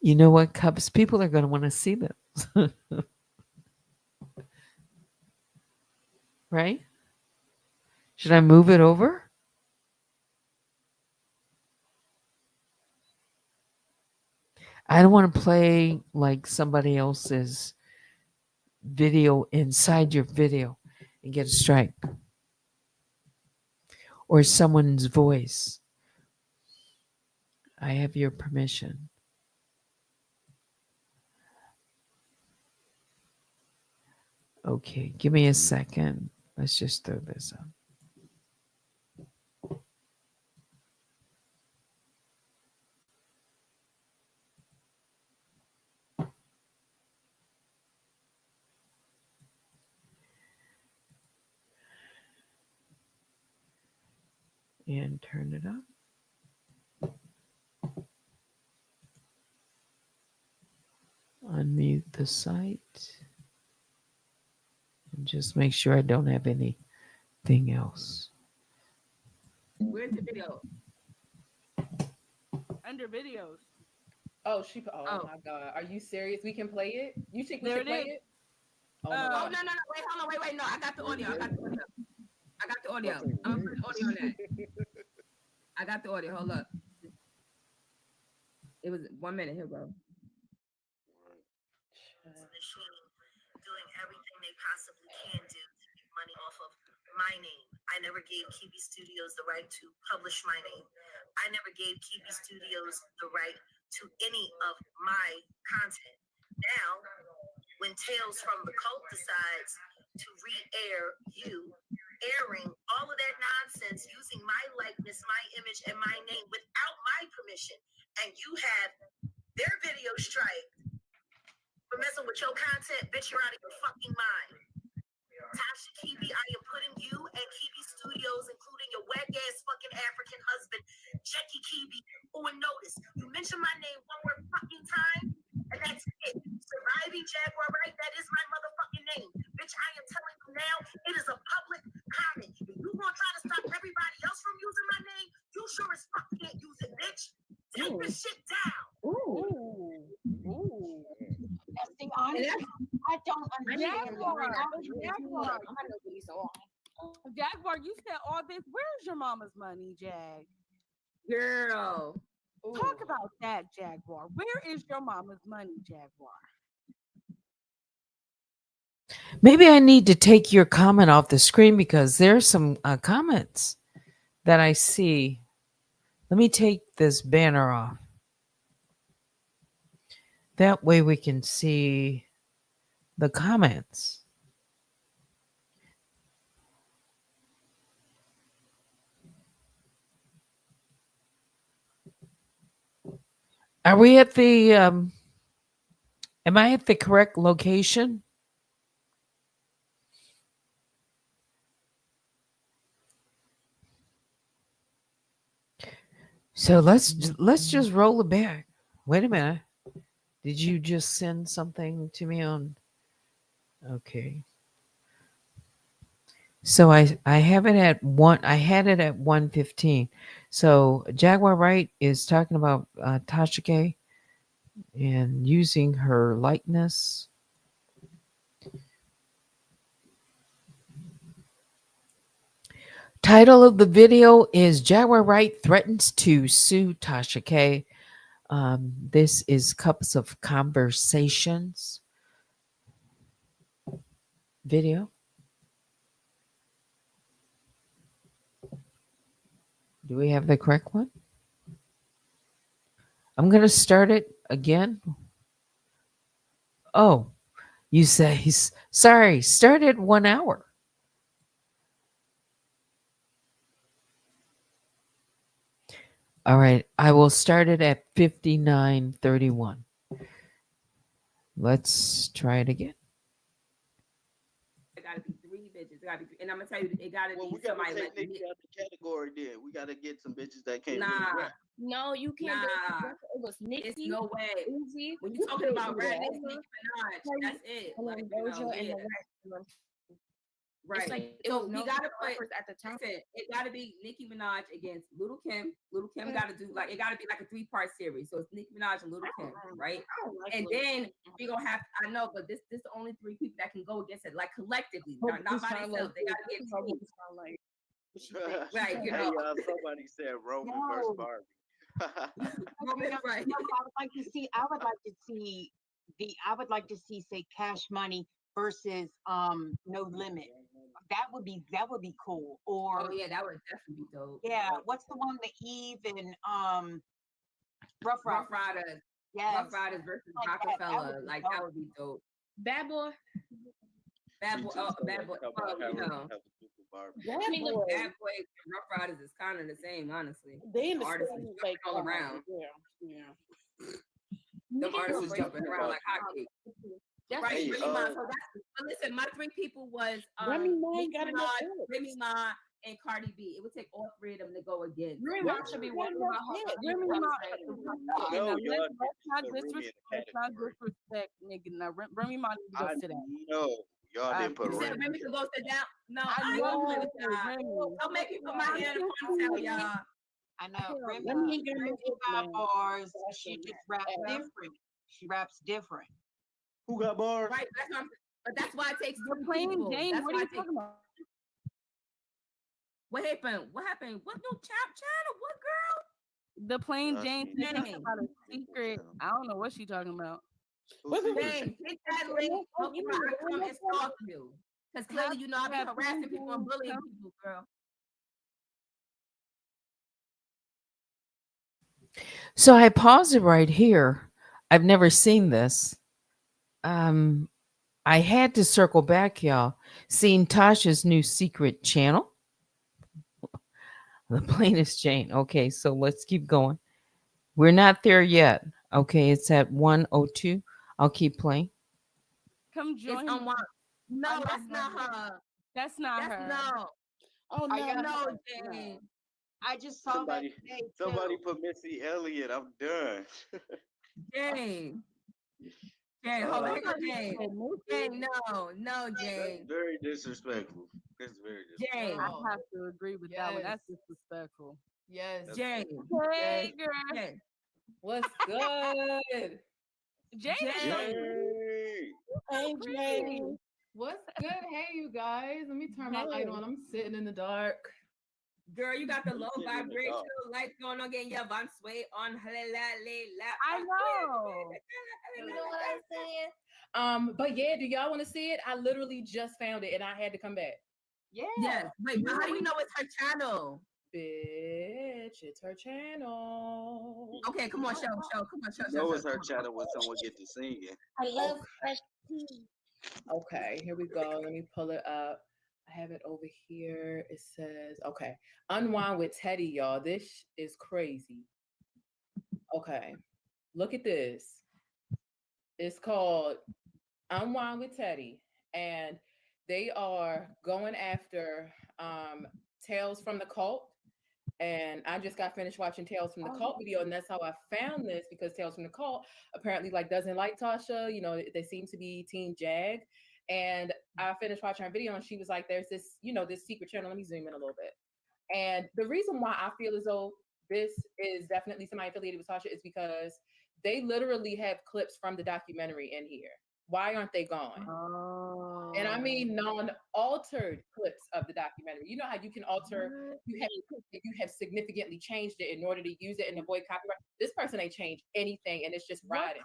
You know what, Cubs? People are going to want to see this. Right? Should I move it over? I don't want to play like somebody else's video inside your video and get a strike, or someone's voice. I have your permission. Okay, give me a second. Let's just throw this up. And turn it up. Unmute the site. And just make sure I don't have anything else. Where's the video? Under videos. Oh, my God. Are you serious? We can play it? You think we There should it play is. it? Oh, no. no, Wait, hold on. Wait. No, I got the audio. I'm gonna put the audio on that. I got the audio. Hold up. It was 1 minute. Here we go. Doing everything they possibly can do to make money off of my name. I never gave Kiwi Studios the right to publish my name. I never gave Kiwi Studios the right to any of my content. Now, when Tales from the Cult decides to re-air you airing all of that nonsense using my likeness, my image, and my name without my permission, and you have their video strike for messing with your content, bitch, you're out of your fucking mind. Tasha K, I am putting you and Kiwi Studios, including your whack ass fucking African husband, Jackie Kiwi, on notice. You mention my name one more fucking time, and that's it. Surviving Jaguar, right? That is my motherfucking name. Bitch, I am telling you now, it is a public comment. If you gonna try to stop everybody else from using my name, you sure as fuck can't use it, bitch. Take this shit down. Ooh. See, honestly, I don't understand. Jaguar. Jaguar. Jaguar, you said all this. Where's your mama's money, Jag? Girl. Talk about that, Jaguar. Where is your mama's money, Jaguar? Maybe I need to take your comment off the screen because there's some comments that I see. Let me take this banner off. That way we can see the comments. Are we at the am I at the correct location? So let's just roll it back. Wait a minute. Did you just send something to me on? Okay. So I have it at one. I had it at 115. So Jaguar Wright is talking about Tasha K and using her likeness. Title of the video is Jaguar Wright threatens to sue Tasha K. This is Cups of Conversations video. Do we have the correct one? I'm going to start it again. Oh, you say, sorry, start at 1 hour. All right, I will start it at 59:31. Let's try it again. It gotta be three bitches. It gotta be three. And I'm gonna tell you, it gotta Well, be we gotta somebody take like Nikki me. out the category then. We gotta get some bitches that can't really Nah, rap. No, you can't. nah. It was It's Nicki, no way. Uzi. When You you're talking could about do rap, that. it's Nicki Minaj. Cardi, That's it. and Like, then Doja and yeah, the rest of them. It's right. like it was So no we gotta put. rappers at the time. Listen, it gotta be Nicki Minaj against Little Kim. Little Kim Mm, gotta do like it gotta be like a three-part series. So it's Nicki Minaj and Little Kim, right? I don't like And Lil then Kim. we gonna have. I know, but this the only three people that can go against it, like collectively, Hope not this by sound like themselves. They this. gotta This get is how two, hope sound like. What she think? right? You Hey, know, somebody said Roman versus No, Barbie. Roman, right? I would like to see. I would like to see I would like to see, say, Cash Money versus No Limit. That would be cool. Oh Or yeah, that would definitely be dope. yeah, what's the one that Eve and Rough Rough Riders? Riders, Rough Yes, Riders versus like that would Rockefeller, be like that dope. would be dope. Bad boy. Bad She boy, just bad boy. come Well, out you having know, Barbie. Bad I mean, look, boy. Bad Boy and Rough Riders is kind of the same, honestly. They in The the artists is same jumping like all around. yeah. Them Niggas artists go is break jumping Talking around about like hotcakes. That's Right, hey, Remy Ma. So that's but listen, my three people was Remy Ma Nicki ain't got enough Minaj, hits. Remy Ma, and Cardi B. It would take all three of them to go against Remy Ma Remy should Ma. be Got worried enough about her. hit. Remy Remy Ma. Ma, no, now y'all let's not didn't put Remy in the category. disrespect, nigga. Now Remy Ma need to go I sit down. know y'all I didn't put You said Remy. Remy could go sit down. No, I I ain't gonna play know with y'all. Remy. Don't make me put my I'm hair in a just ponytail, saying. y'all. I know Remy. Remy ain't got no Remy hit, got man. bars. That's She a just raps fact. different. She raps different. Who got bars? Right, that's what I'm, but that's why it takes The two plain people. Jane. That's What are why you it takes. talking about? What happened? What happened? What no channel? What girl? The plain Jane She said ain't something Dang, about a secret. I don't know what she talking about. Who Wait, wait, secret? wait. dang, hit that link before I come and stalk you. Because How clearly, you know, I be that harassing plain people and Jane bullying come? people, girl. So I pause it right here. I've never seen this. Um, I had to circle back, y'all. Seeing Tasha's new secret channel, the plainest Jane. Okay, so let's keep going. We're not there yet. Okay, it's at 102. I'll keep playing. Come It's join. unwind. No, that's not her. That's not That's her. no, Oh I no, got no, no. Jane. I just saw that Somebody, today somebody too. put Missy Elliott. I'm done. Jane. Jane, hold on. uh, Here go Jane. Jane, no, that's Jane. very disrespectful. That's very disrespectful. Jane. I Girl, have to agree with that one. yes, That's disrespectful. yes. That's Jane. Hey, Jane. girl. Jane. What's good? Jane is so Jane. Yay! Hey pretty. Jay. What's good? Hey, you guys. Let me turn my light Hey. on. I'm sitting in the dark. Girl, you got the low Sitting in the dark. vibrational lights going on, getting your van sway on. I know. You know what I'm saying? But yeah, do y'all want to see it? I literally just found it and I had to come back. Yeah. Yes. Wait, but how do you know it's her channel? Bitch, it's her channel. Okay, come on, show. Come on, show. You know it's her channel when someone get to singing. I love fresh tea. Okay, here we go. Let me pull it up. I have it over here. It says, okay, Unwind with Teddy, y'all. This is crazy. Okay, look at this. It's called Unwind with Teddy, and they are going after Tales from the Cult. And I just got finished watching Tales from the Cult video, and that's how I found this because Tales from the Cult apparently like doesn't like Tasha. You know, they seem to be Team Jag, And I finished watching her video, and she was like, "There's this, this secret channel." Let me zoom in a little bit. And the reason why I feel as though this is definitely somebody affiliated with Tasha is because they literally have clips from the documentary in here. Why aren't they gone? And I mean non-altered clips of the documentary. You know how you can alter, you have significantly changed it in order to use it and avoid copyright. This person ain't changed anything, and it's just riding.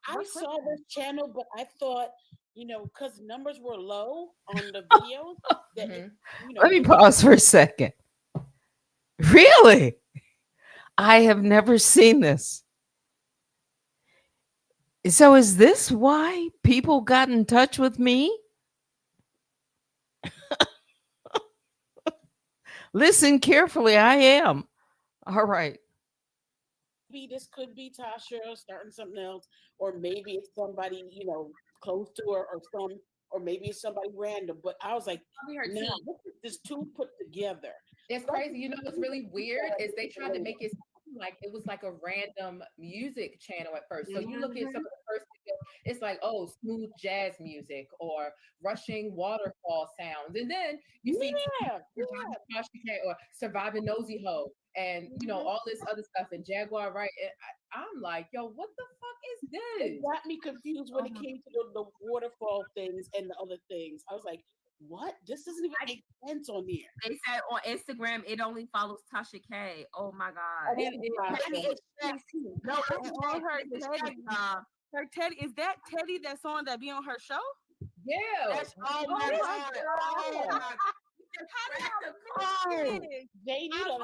I saw this channel, but I thought, because numbers were low on the videos, that Let me pause for a second. Really? I have never seen this. So is this why people got in touch with me? Listen carefully. I am. All right. this could be Tasha starting something else, or maybe it's somebody, close to her, or maybe it's somebody random. But I was like, now look at this two put together. It's crazy. You know what's really weird is they tried to make it seem like it was like a random music channel at first. So you look at some of the first videos, it's like, oh, smooth jazz music or rushing waterfall sounds. And then you see Tasha K or Surviving Nosy Ho and all this other stuff and Jaguar, right? And I'm like, yo, what the fuck is this? It got me confused when it came to the waterfall things and the other things. I was like, what? This doesn't even make sense on here. They said on Instagram it only follows Tasha K. Oh my God. Her Teddy, is that Teddy that's on that be on her show? Yeah. That's my God. Oh my God. They need a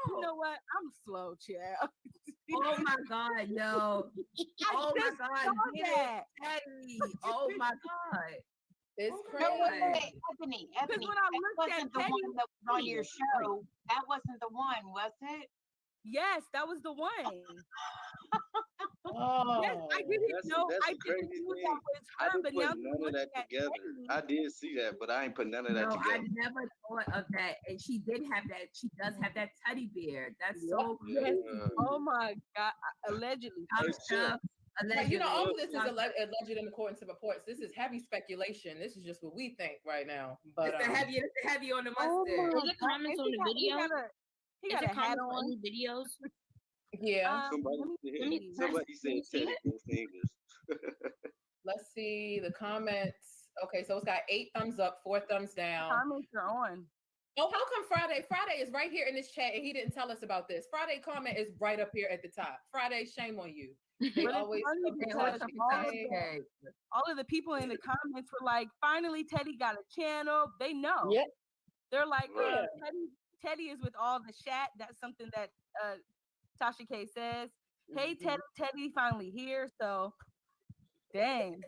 You know what? I'm slow, child. Oh my God, yo. Oh my God. Teddy. Oh my God. It's No, crazy. Ebony, when I that looked wasn't at the Teddy, one that was on your show. That wasn't the one, was it? Yes, that was the one. Oh, Yes, I didn't know. That's I a crazy didn't know thing. that was I her, didn't but put now none of that together. I did see that, but I ain't put none of that No, I together. never thought of that. And she did have that. She does have that teddy bear. That's so crazy. Oh my God! Allegedly. Allegedly. All of this is alleged in accordance to reports. This is heavy speculation. This is just what we think right now. But it's the heavy on the mustard. Is there comments on the video? He got a hat on. Any videos? Yeah. Somebody said technical fingers. Let's see the comments. Okay, so it's got 8 thumbs up, 4 thumbs down. Comments are on. Oh, how come Friday? Friday is right here in this chat, and he didn't tell us about this. Friday comment is right up here at the top. Friday, shame on you. They always all of the people in the comments were like, "Finally, Teddy got a channel." They know. Yep. They're like, Teddy is with all the chat. That's something that Tasha K says. Hey, Teddy finally here. So, dang.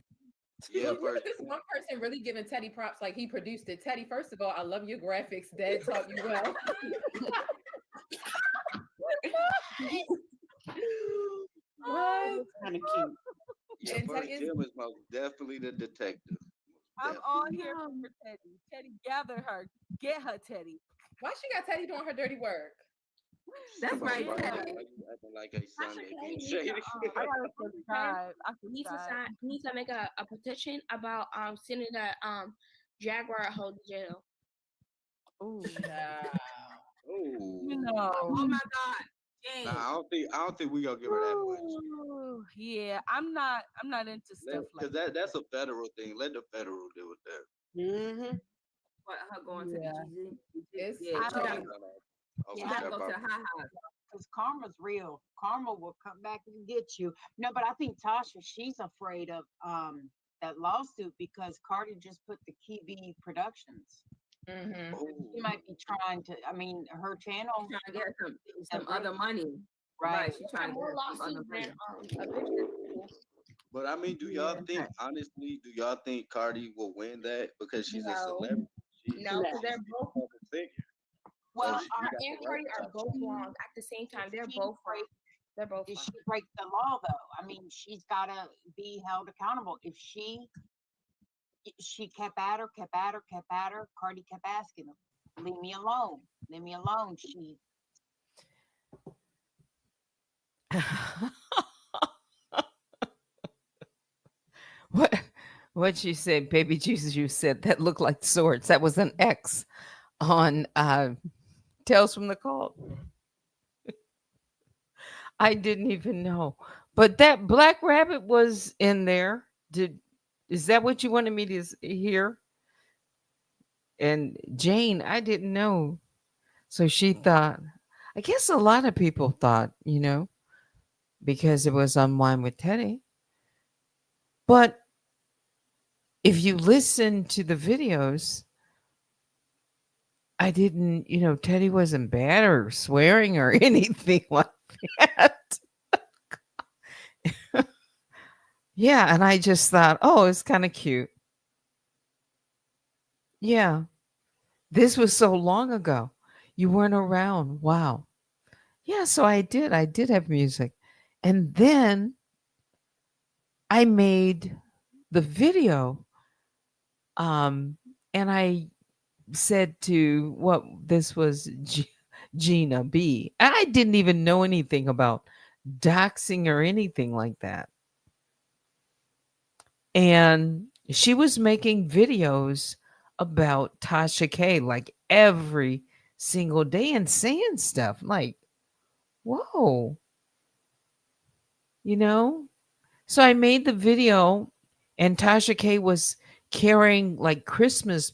Yeah, look at this one person really giving Teddy props like he produced it. Teddy, first of all, I love your graphics. Dad taught you well. That's kind of cute. Yeah, first Jim is most definitely the detective. I'm all here for Teddy. Teddy, gather her. Get her, Teddy. Why she got Teddy doing her dirty work? That's right. Acting like a Sunday being shady. I gotta subscribe. Needs to make a petition about sending that Jaguar hold to jail. Ooh. Ooh. You know. Oh my God. Nah, I don't think we gonna give her that much. Yeah, I'm not into stuff like that. That's a federal thing. Let the federal deal with that. Mm-hmm. What, her going to the GZ? Yeah, she gotta go to the high house. Because karma's real. Karma will come back and get you. No, but I think Tasha, she's afraid of that lawsuit because Cardi just put the Kiwi Productions. Mm-hmm. She might be trying to. I mean, her channel. She's trying to get some other money. Right. She's trying to get some other money. But I mean, do y'all think honestly? Do y'all think Cardi will win that because she's a celebrity? No, because they're both. Well, and Cardi are both wrong at the same time. They're both wrong. They're both. Did she break the law though? I mean, she's got to be held accountable. If she kept at her. Cardi kept asking her, "Leave me alone. Leave me alone." She. What what she said, baby Jesus, you said that looked like swords. That was an X on Tales from the Cult. I didn't even know. But that black rabbit was in there. Did is that what you wanted me to hear? And Jane, I didn't know. So she thought, I guess a lot of people thought, because it was Unwind with Teddy. But if you listen to the videos, I didn't, Teddy wasn't bad or swearing or anything like that. Yeah. And I just thought, oh, it's kind of cute. Yeah. This was so long ago. You weren't around. Wow. Yeah. So I did. I did have music. And then I made the video. Um, and I said to what this was Gina B. I didn't even know anything about doxing or anything like that. And she was making videos about Tasha K like every single day and saying stuff like, whoa, you know? So I made the video, and Tasha K was carrying like Christmas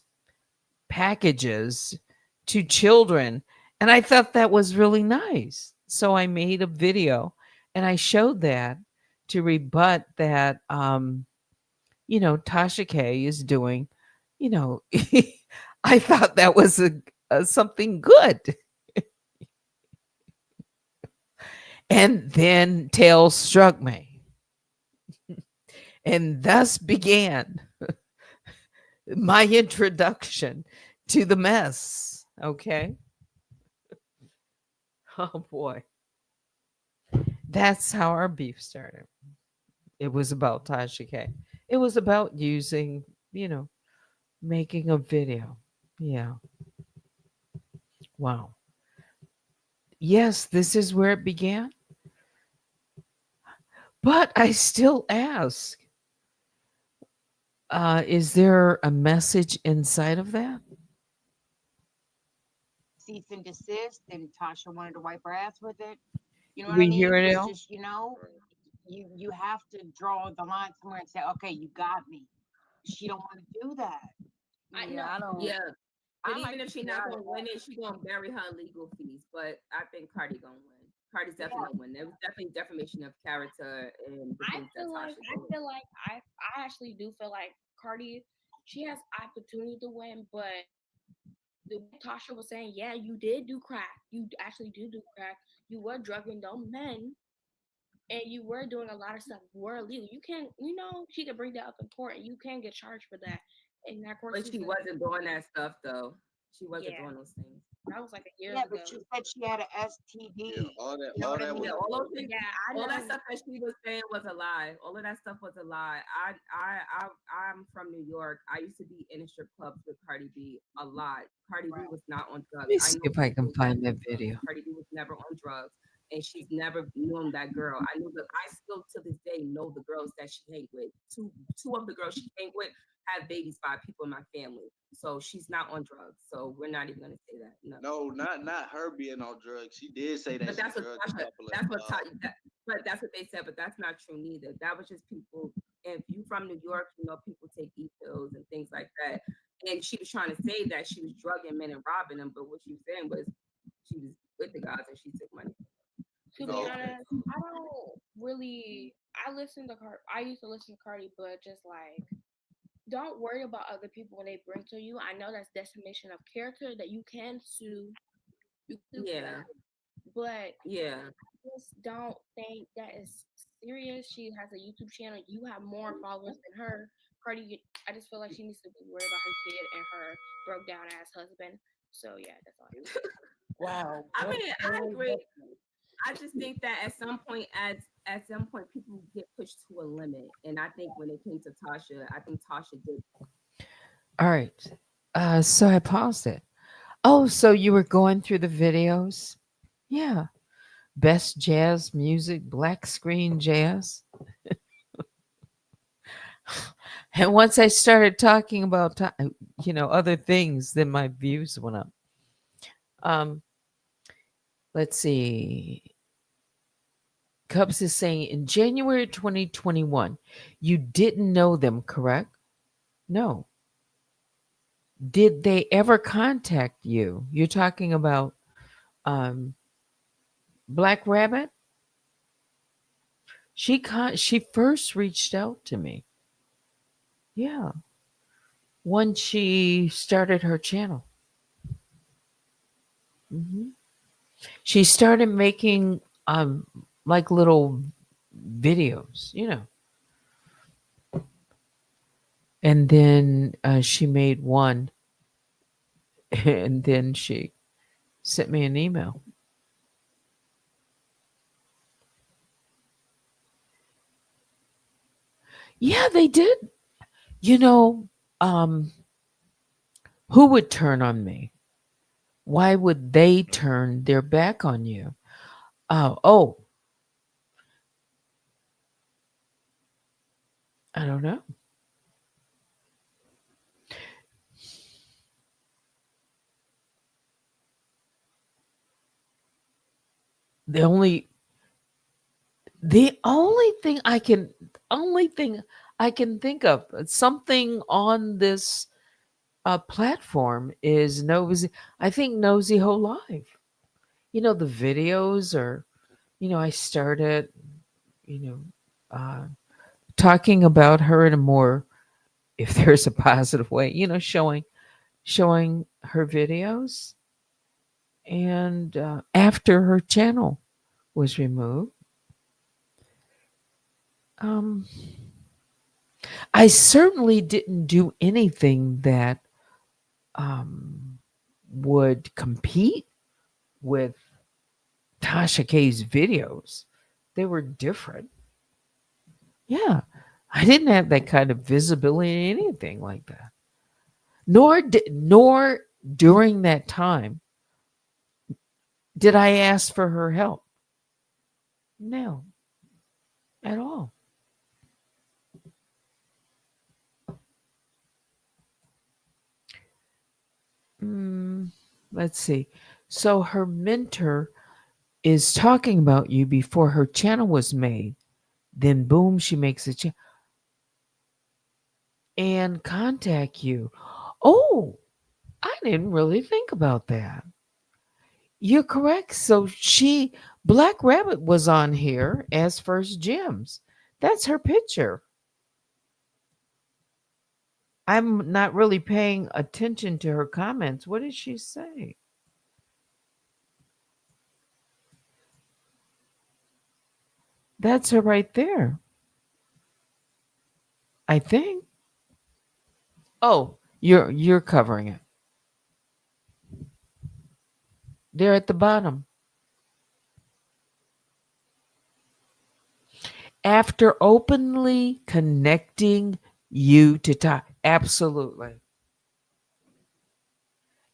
packages to children. And I thought that was really nice. So I made a video and I showed that to rebut that, Tasha K is doing, you know, I thought that was a something good. And then Tails struck me. And thus began my introduction to the mess. Okay. Oh boy. That's how our beef started. It was about Tasha K. It was about using, you know, making a video. Yeah. Wow. Yes, this is where it began. But I still ask, is there a message inside of that? Cease and desist, and Tasha wanted to wipe her ass with it. You know what I We mean? hear it It's now. just, you have to draw the line somewhere and say, okay, you got me. She don't want to do that. I Yeah, I don't. Yeah. But I even like if she to not try gonna it. win it, she gonna bury her legal fees. But I think Cardi gonna win. Cardi's definitely gonna win. There was definitely defamation of character and the I things that feel like Tasha I did. feel like I actually do feel like Cardi, she has opportunity to win, but the way Tasha was saying, yeah, you did do crack. You actually do crack. You were drugging those men, and you were doing a lot of stuff were illegal. You can, she could bring that up in court, and you can get charged for that. And that court But she system, wasn't doing that stuff though. She wasn't yeah, doing those things. that was like years Yeah, ago. but she said she had an STD. Yeah, all that, You know all what I that mean? was Yeah, all those things, Yeah, I all that know. stuff that she was saying was a lie. All of that stuff was a lie. I'm from New York. I used to be in a strip clubs with Cardi B a lot. Cardi B was not on Let drugs. me I see know if I can people that find that did drugs. video. Cardi B was never on drugs, and she's never known that girl. I knew that. I still to this day know the girls that she hang with. Two of the girls she hang with have babies by people in my family. So she's not on drugs. So we're not even gonna say that. No. no, not her being on drugs. She did say that But she that's what drugged a Tasha, couple of. that's what but that's what they said. But that's not true neither. That was just people. If you from New York, people take pills and things like that. And she was trying to say that she was drugging men and robbing them. But what she was saying was she was with the guys and she took money. To be Oh, okay. honest, I don't really. I used to listen to Cardi, but just like, don't worry about other people when they bring to you. I know that's defamation of character that you can sue. You can sue for Yeah, that, but yeah. just don't think that is serious. She has a YouTube channel. You have more followers than her. Cardi, I just feel like she needs to be worried about her kid and her broke down ass husband. So yeah, that's all I have to say. Wow. I What mean, a I very agree. I just think that at some point people get pushed to a limit, and I think when it came to Tasha, I think Tasha did. All right. So I paused it. Oh, so you were going through the videos? Yeah. Best jazz music, black screen jazz. And once I started talking about other things, then my views went up. Um, let's see. Cubs is saying in January 2021, you didn't know them, correct? No. Did they ever contact you? You're talking about um, Black Rabbit? She first reached out to me. Yeah, when she started her channel. hmm She started making like little videos. And then she made one, and then she sent me an email. Yeah, they did. You know, um, who would turn on me? Why would they turn their back on you? Oh, I don't know. The only the only thing I can think of something on this platform is nosy. I think nosy whole life. The videos are. I started. You know, uh, talking about her in a more, if there's a positive way. Showing her videos, and after her channel was removed, um, I certainly didn't do anything that um, would compete with Tasha K's videos. They were different. Yeah. I didn't have that kind of visibility in anything like that. Nor during that time did I ask for her help. No, at all. Mm, let's see. So her mentor is talking about you before her channel was made. Then boom, she makes a channel and contact you. Oh, I didn't really think about that. You're correct. So Black Rabbit was on here as first gems. That's her picture. I'm not really paying attention to her comments. What did she say? That's her right there. I think. Oh, you're covering it. They're at the bottom. After openly connecting you to talk. Absolutely.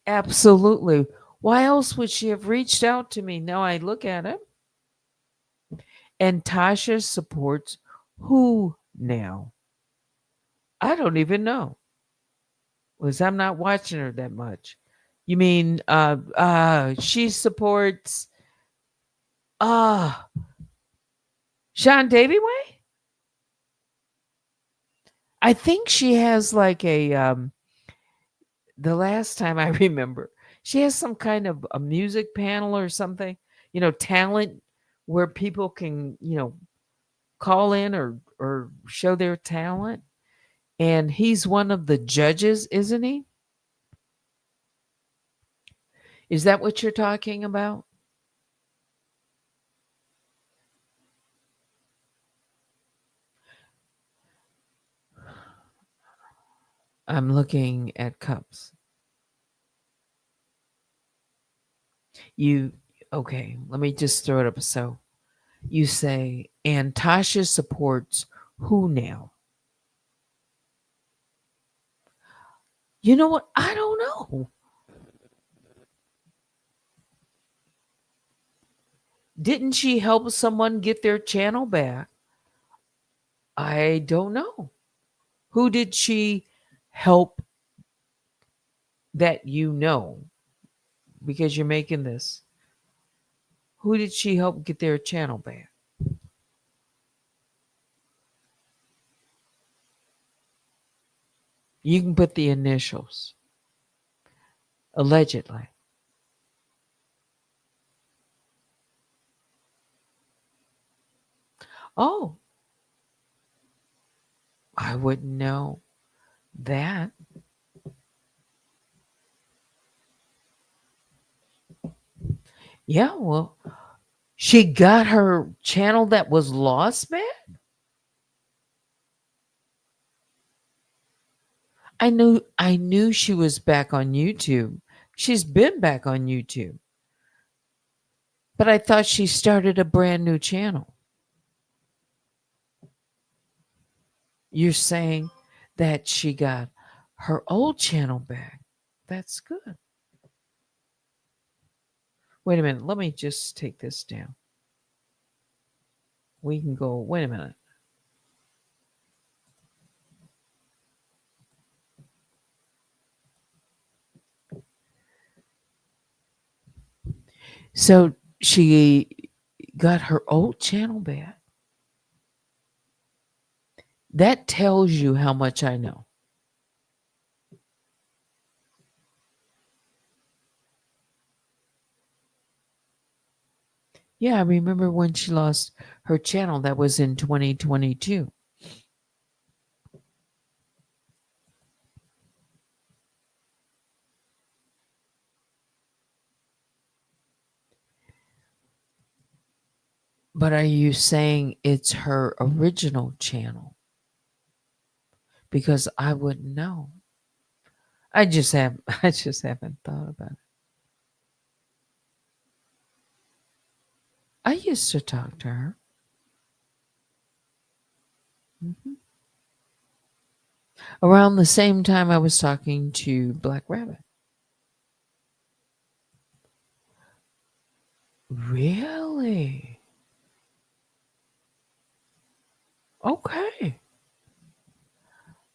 Absolutely. Why else would she have reached out to me? Now I look at it. And Tasha supports who now? I don't even know. Was I'm not watching her that much. You mean she supports uh Sean Davy Way? I think she has like the last time I remember, she has some kind of a music panel or something, talent where people can, call in or show their talent. And he's one of the judges, isn't he? Is that what you're talking about? I'm looking at cups. You okay, let me just throw it up. So you say, and Tasha supports who now? You know what? I don't know. Didn't she help someone get their channel back? I don't know. Who did she help that you know because you're making this? Who did she help get their channel back? You can put the initials. Allegedly. Oh, I wouldn't know that. Yeah, well, she got her channel that was lost back. I knew she was back on YouTube. She's been back on YouTube. But I thought she started a brand new channel. You're saying that she got her old channel back. That's good. Wait a minute. Let me just take this down. We can go. Wait a minute. So she got her old channel back. That tells you how much I know. Yeah, I remember when she lost her channel. That was in 2022. But are you saying it's her original channel? Because I wouldn't know. I just have I just haven't thought about it. I used to talk to her. Mhm. Around the same time I was talking to Black Rabbit. Really? Okay.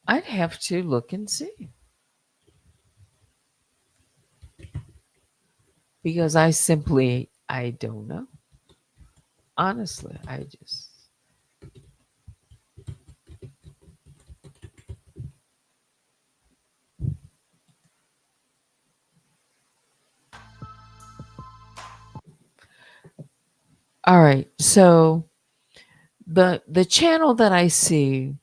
I'd have to look and see because I don't know. Honestly, I just All right. So the channel that I see,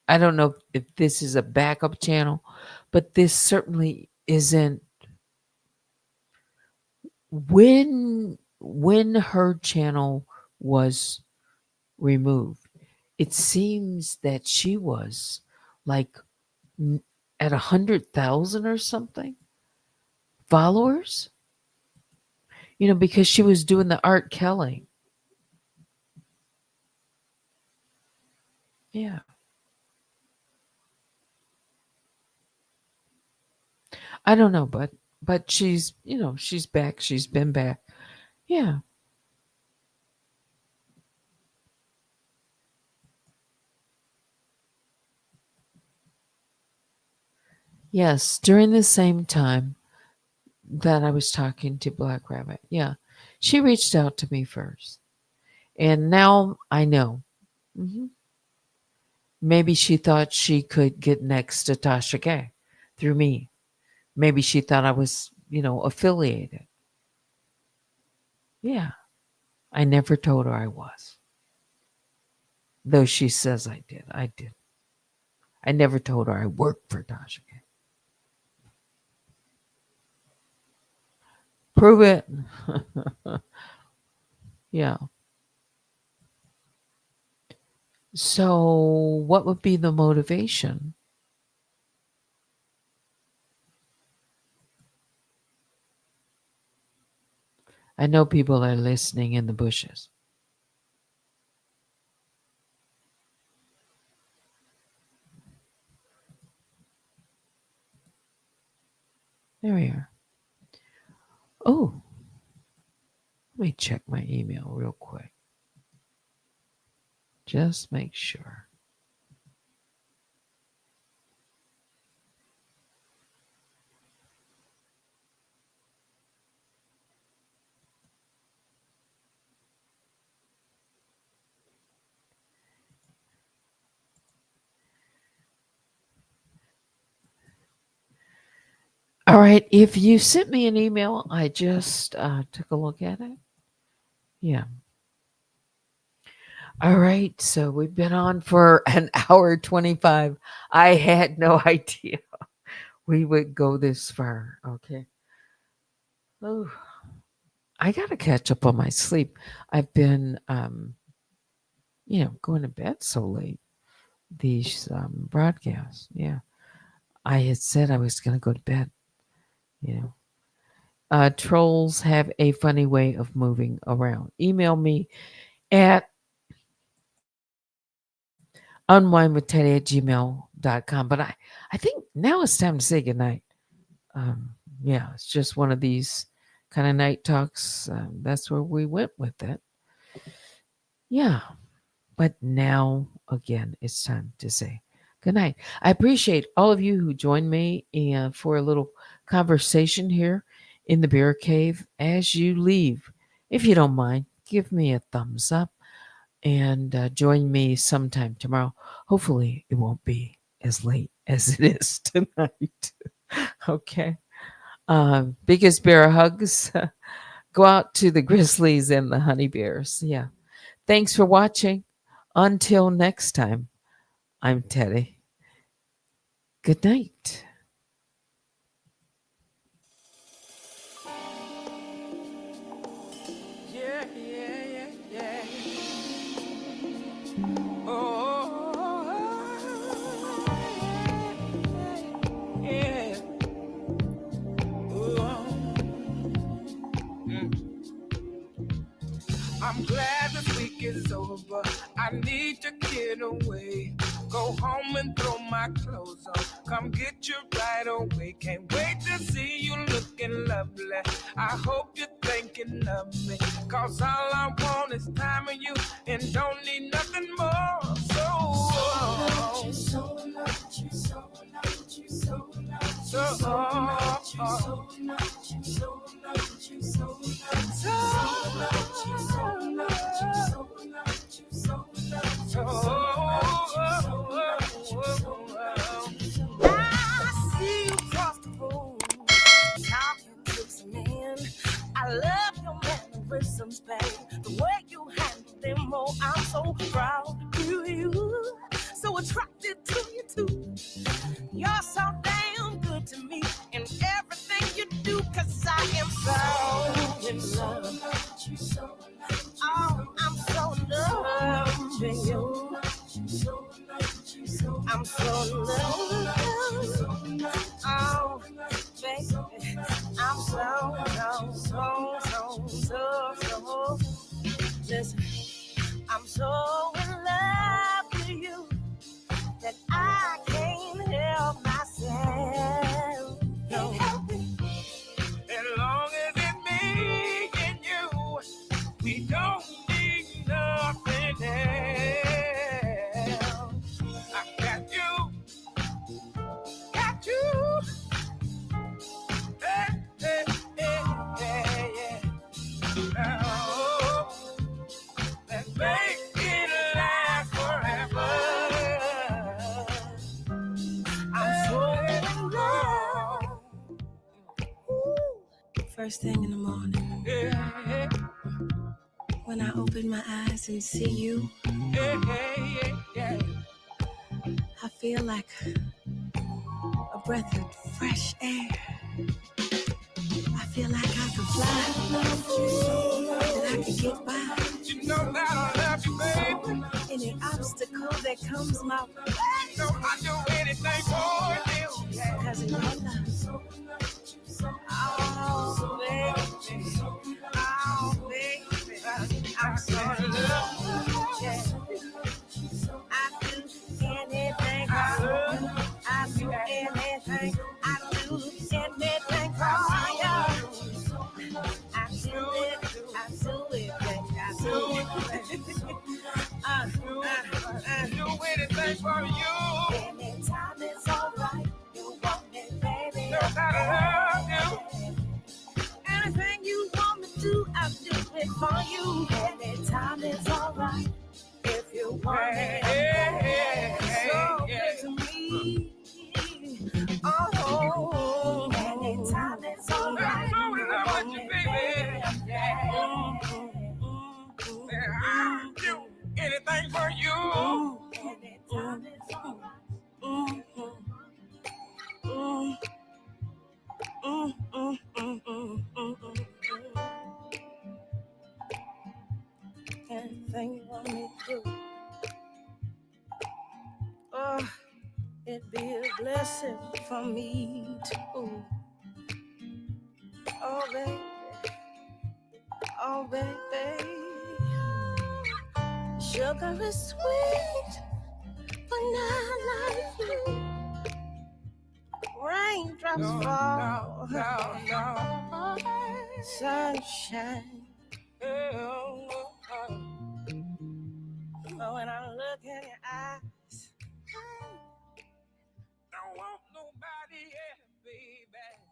I don't know if this is a backup channel, but this certainly isn't when her channel was removed. It seems that she was like n- at 100,000 or something followers, because she was doing the art Kelly. Yeah. I don't know, but she's back. She's been back. Yeah. Yes, during the same time that I was talking to Black Rabbit. Yeah. She reached out to me first. And now I know. Hmm. Maybe she thought she could get next to Tasha K through me. Maybe she thought I was, affiliated. Yeah. I never told her I was. Though she says I did. I did. I never told her I worked for Tasha K. Prove it. Yeah. So, what would be the motivation? I know people are listening in the bushes. There we are. Oh, let me check my email real quick. Just make sure. All right. If you sent me an email, I just took a look at it. Yeah. All right. So we've been on for an hour 25. I had no idea we would go this far. Okay. Oh, I got to catch up on my sleep. I've been, going to bed so late. These broadcasts. Yeah. I had said I was going to go to bed. You know, trolls have a funny way of moving around. Email me at unwindwithteddy@gmail.com. But I think now it's time to say goodnight. Yeah, it's just one of these kind of night talks. That's where we went with it. Yeah. But now, again, it's time to say good night. I appreciate all of you who joined me for a little conversation here in the beer cave. As you leave, if you don't mind, give me a thumbs up and join me sometime tomorrow. Hopefully, it won't be as late as it is tonight. Okay. Biggest bear hugs go out to the Grizzlies and the Honey Bears. Yeah. Thanks for watching. Until next time, I'm Teddy. Good night. Yeah, yeah, yeah, yeah. Oh, yeah. Oh, I'm glad this week is over. I need to get away. Go home and throw my clothes on. Come get you right away. Can't wait to see you looking lovely. I hope you're thinking of me. Cause all I want is time with you and don't need nothing more. I see you across the room, talking to some man. I love your mannerisms, babe. The way you handle them, oh, I'm so proud of you. So attracted to you too. You're so damn good to me in everything you do, cause I am so in love. Oh, I'm so in love with you. I'm so in love. Oh, baby, I'm so. Listen, I'm so in love with you that I can't help myself. No. As long as it's me and you, we don't need nothing else. I got you. Hey, hey, hey, yeah. Now, let's make it last forever. I'm so in love. First thing in the morning, Yeah, when I open my eyes and see you, yeah. I feel like a breath of fresh air. I feel like I could fly, that I could get by. You know that I love you, baby. Any obstacle that comes my way, You know I'd do anything for you. Yeah. cause in your love, Oh, baby. Oh, baby. I'm so in love. yeah. I do anything wrong. I do anything. I do anything for you. I do it, baby. I do it. Do anything for you. Anytime it's alright. You want it, baby. Know that I love you. sip for me too. Oh baby, oh baby, sugar is sweet, but not like you. Raindrops fall, no. Sunshine. But when I look in your eyes, don't want nobody else, baby.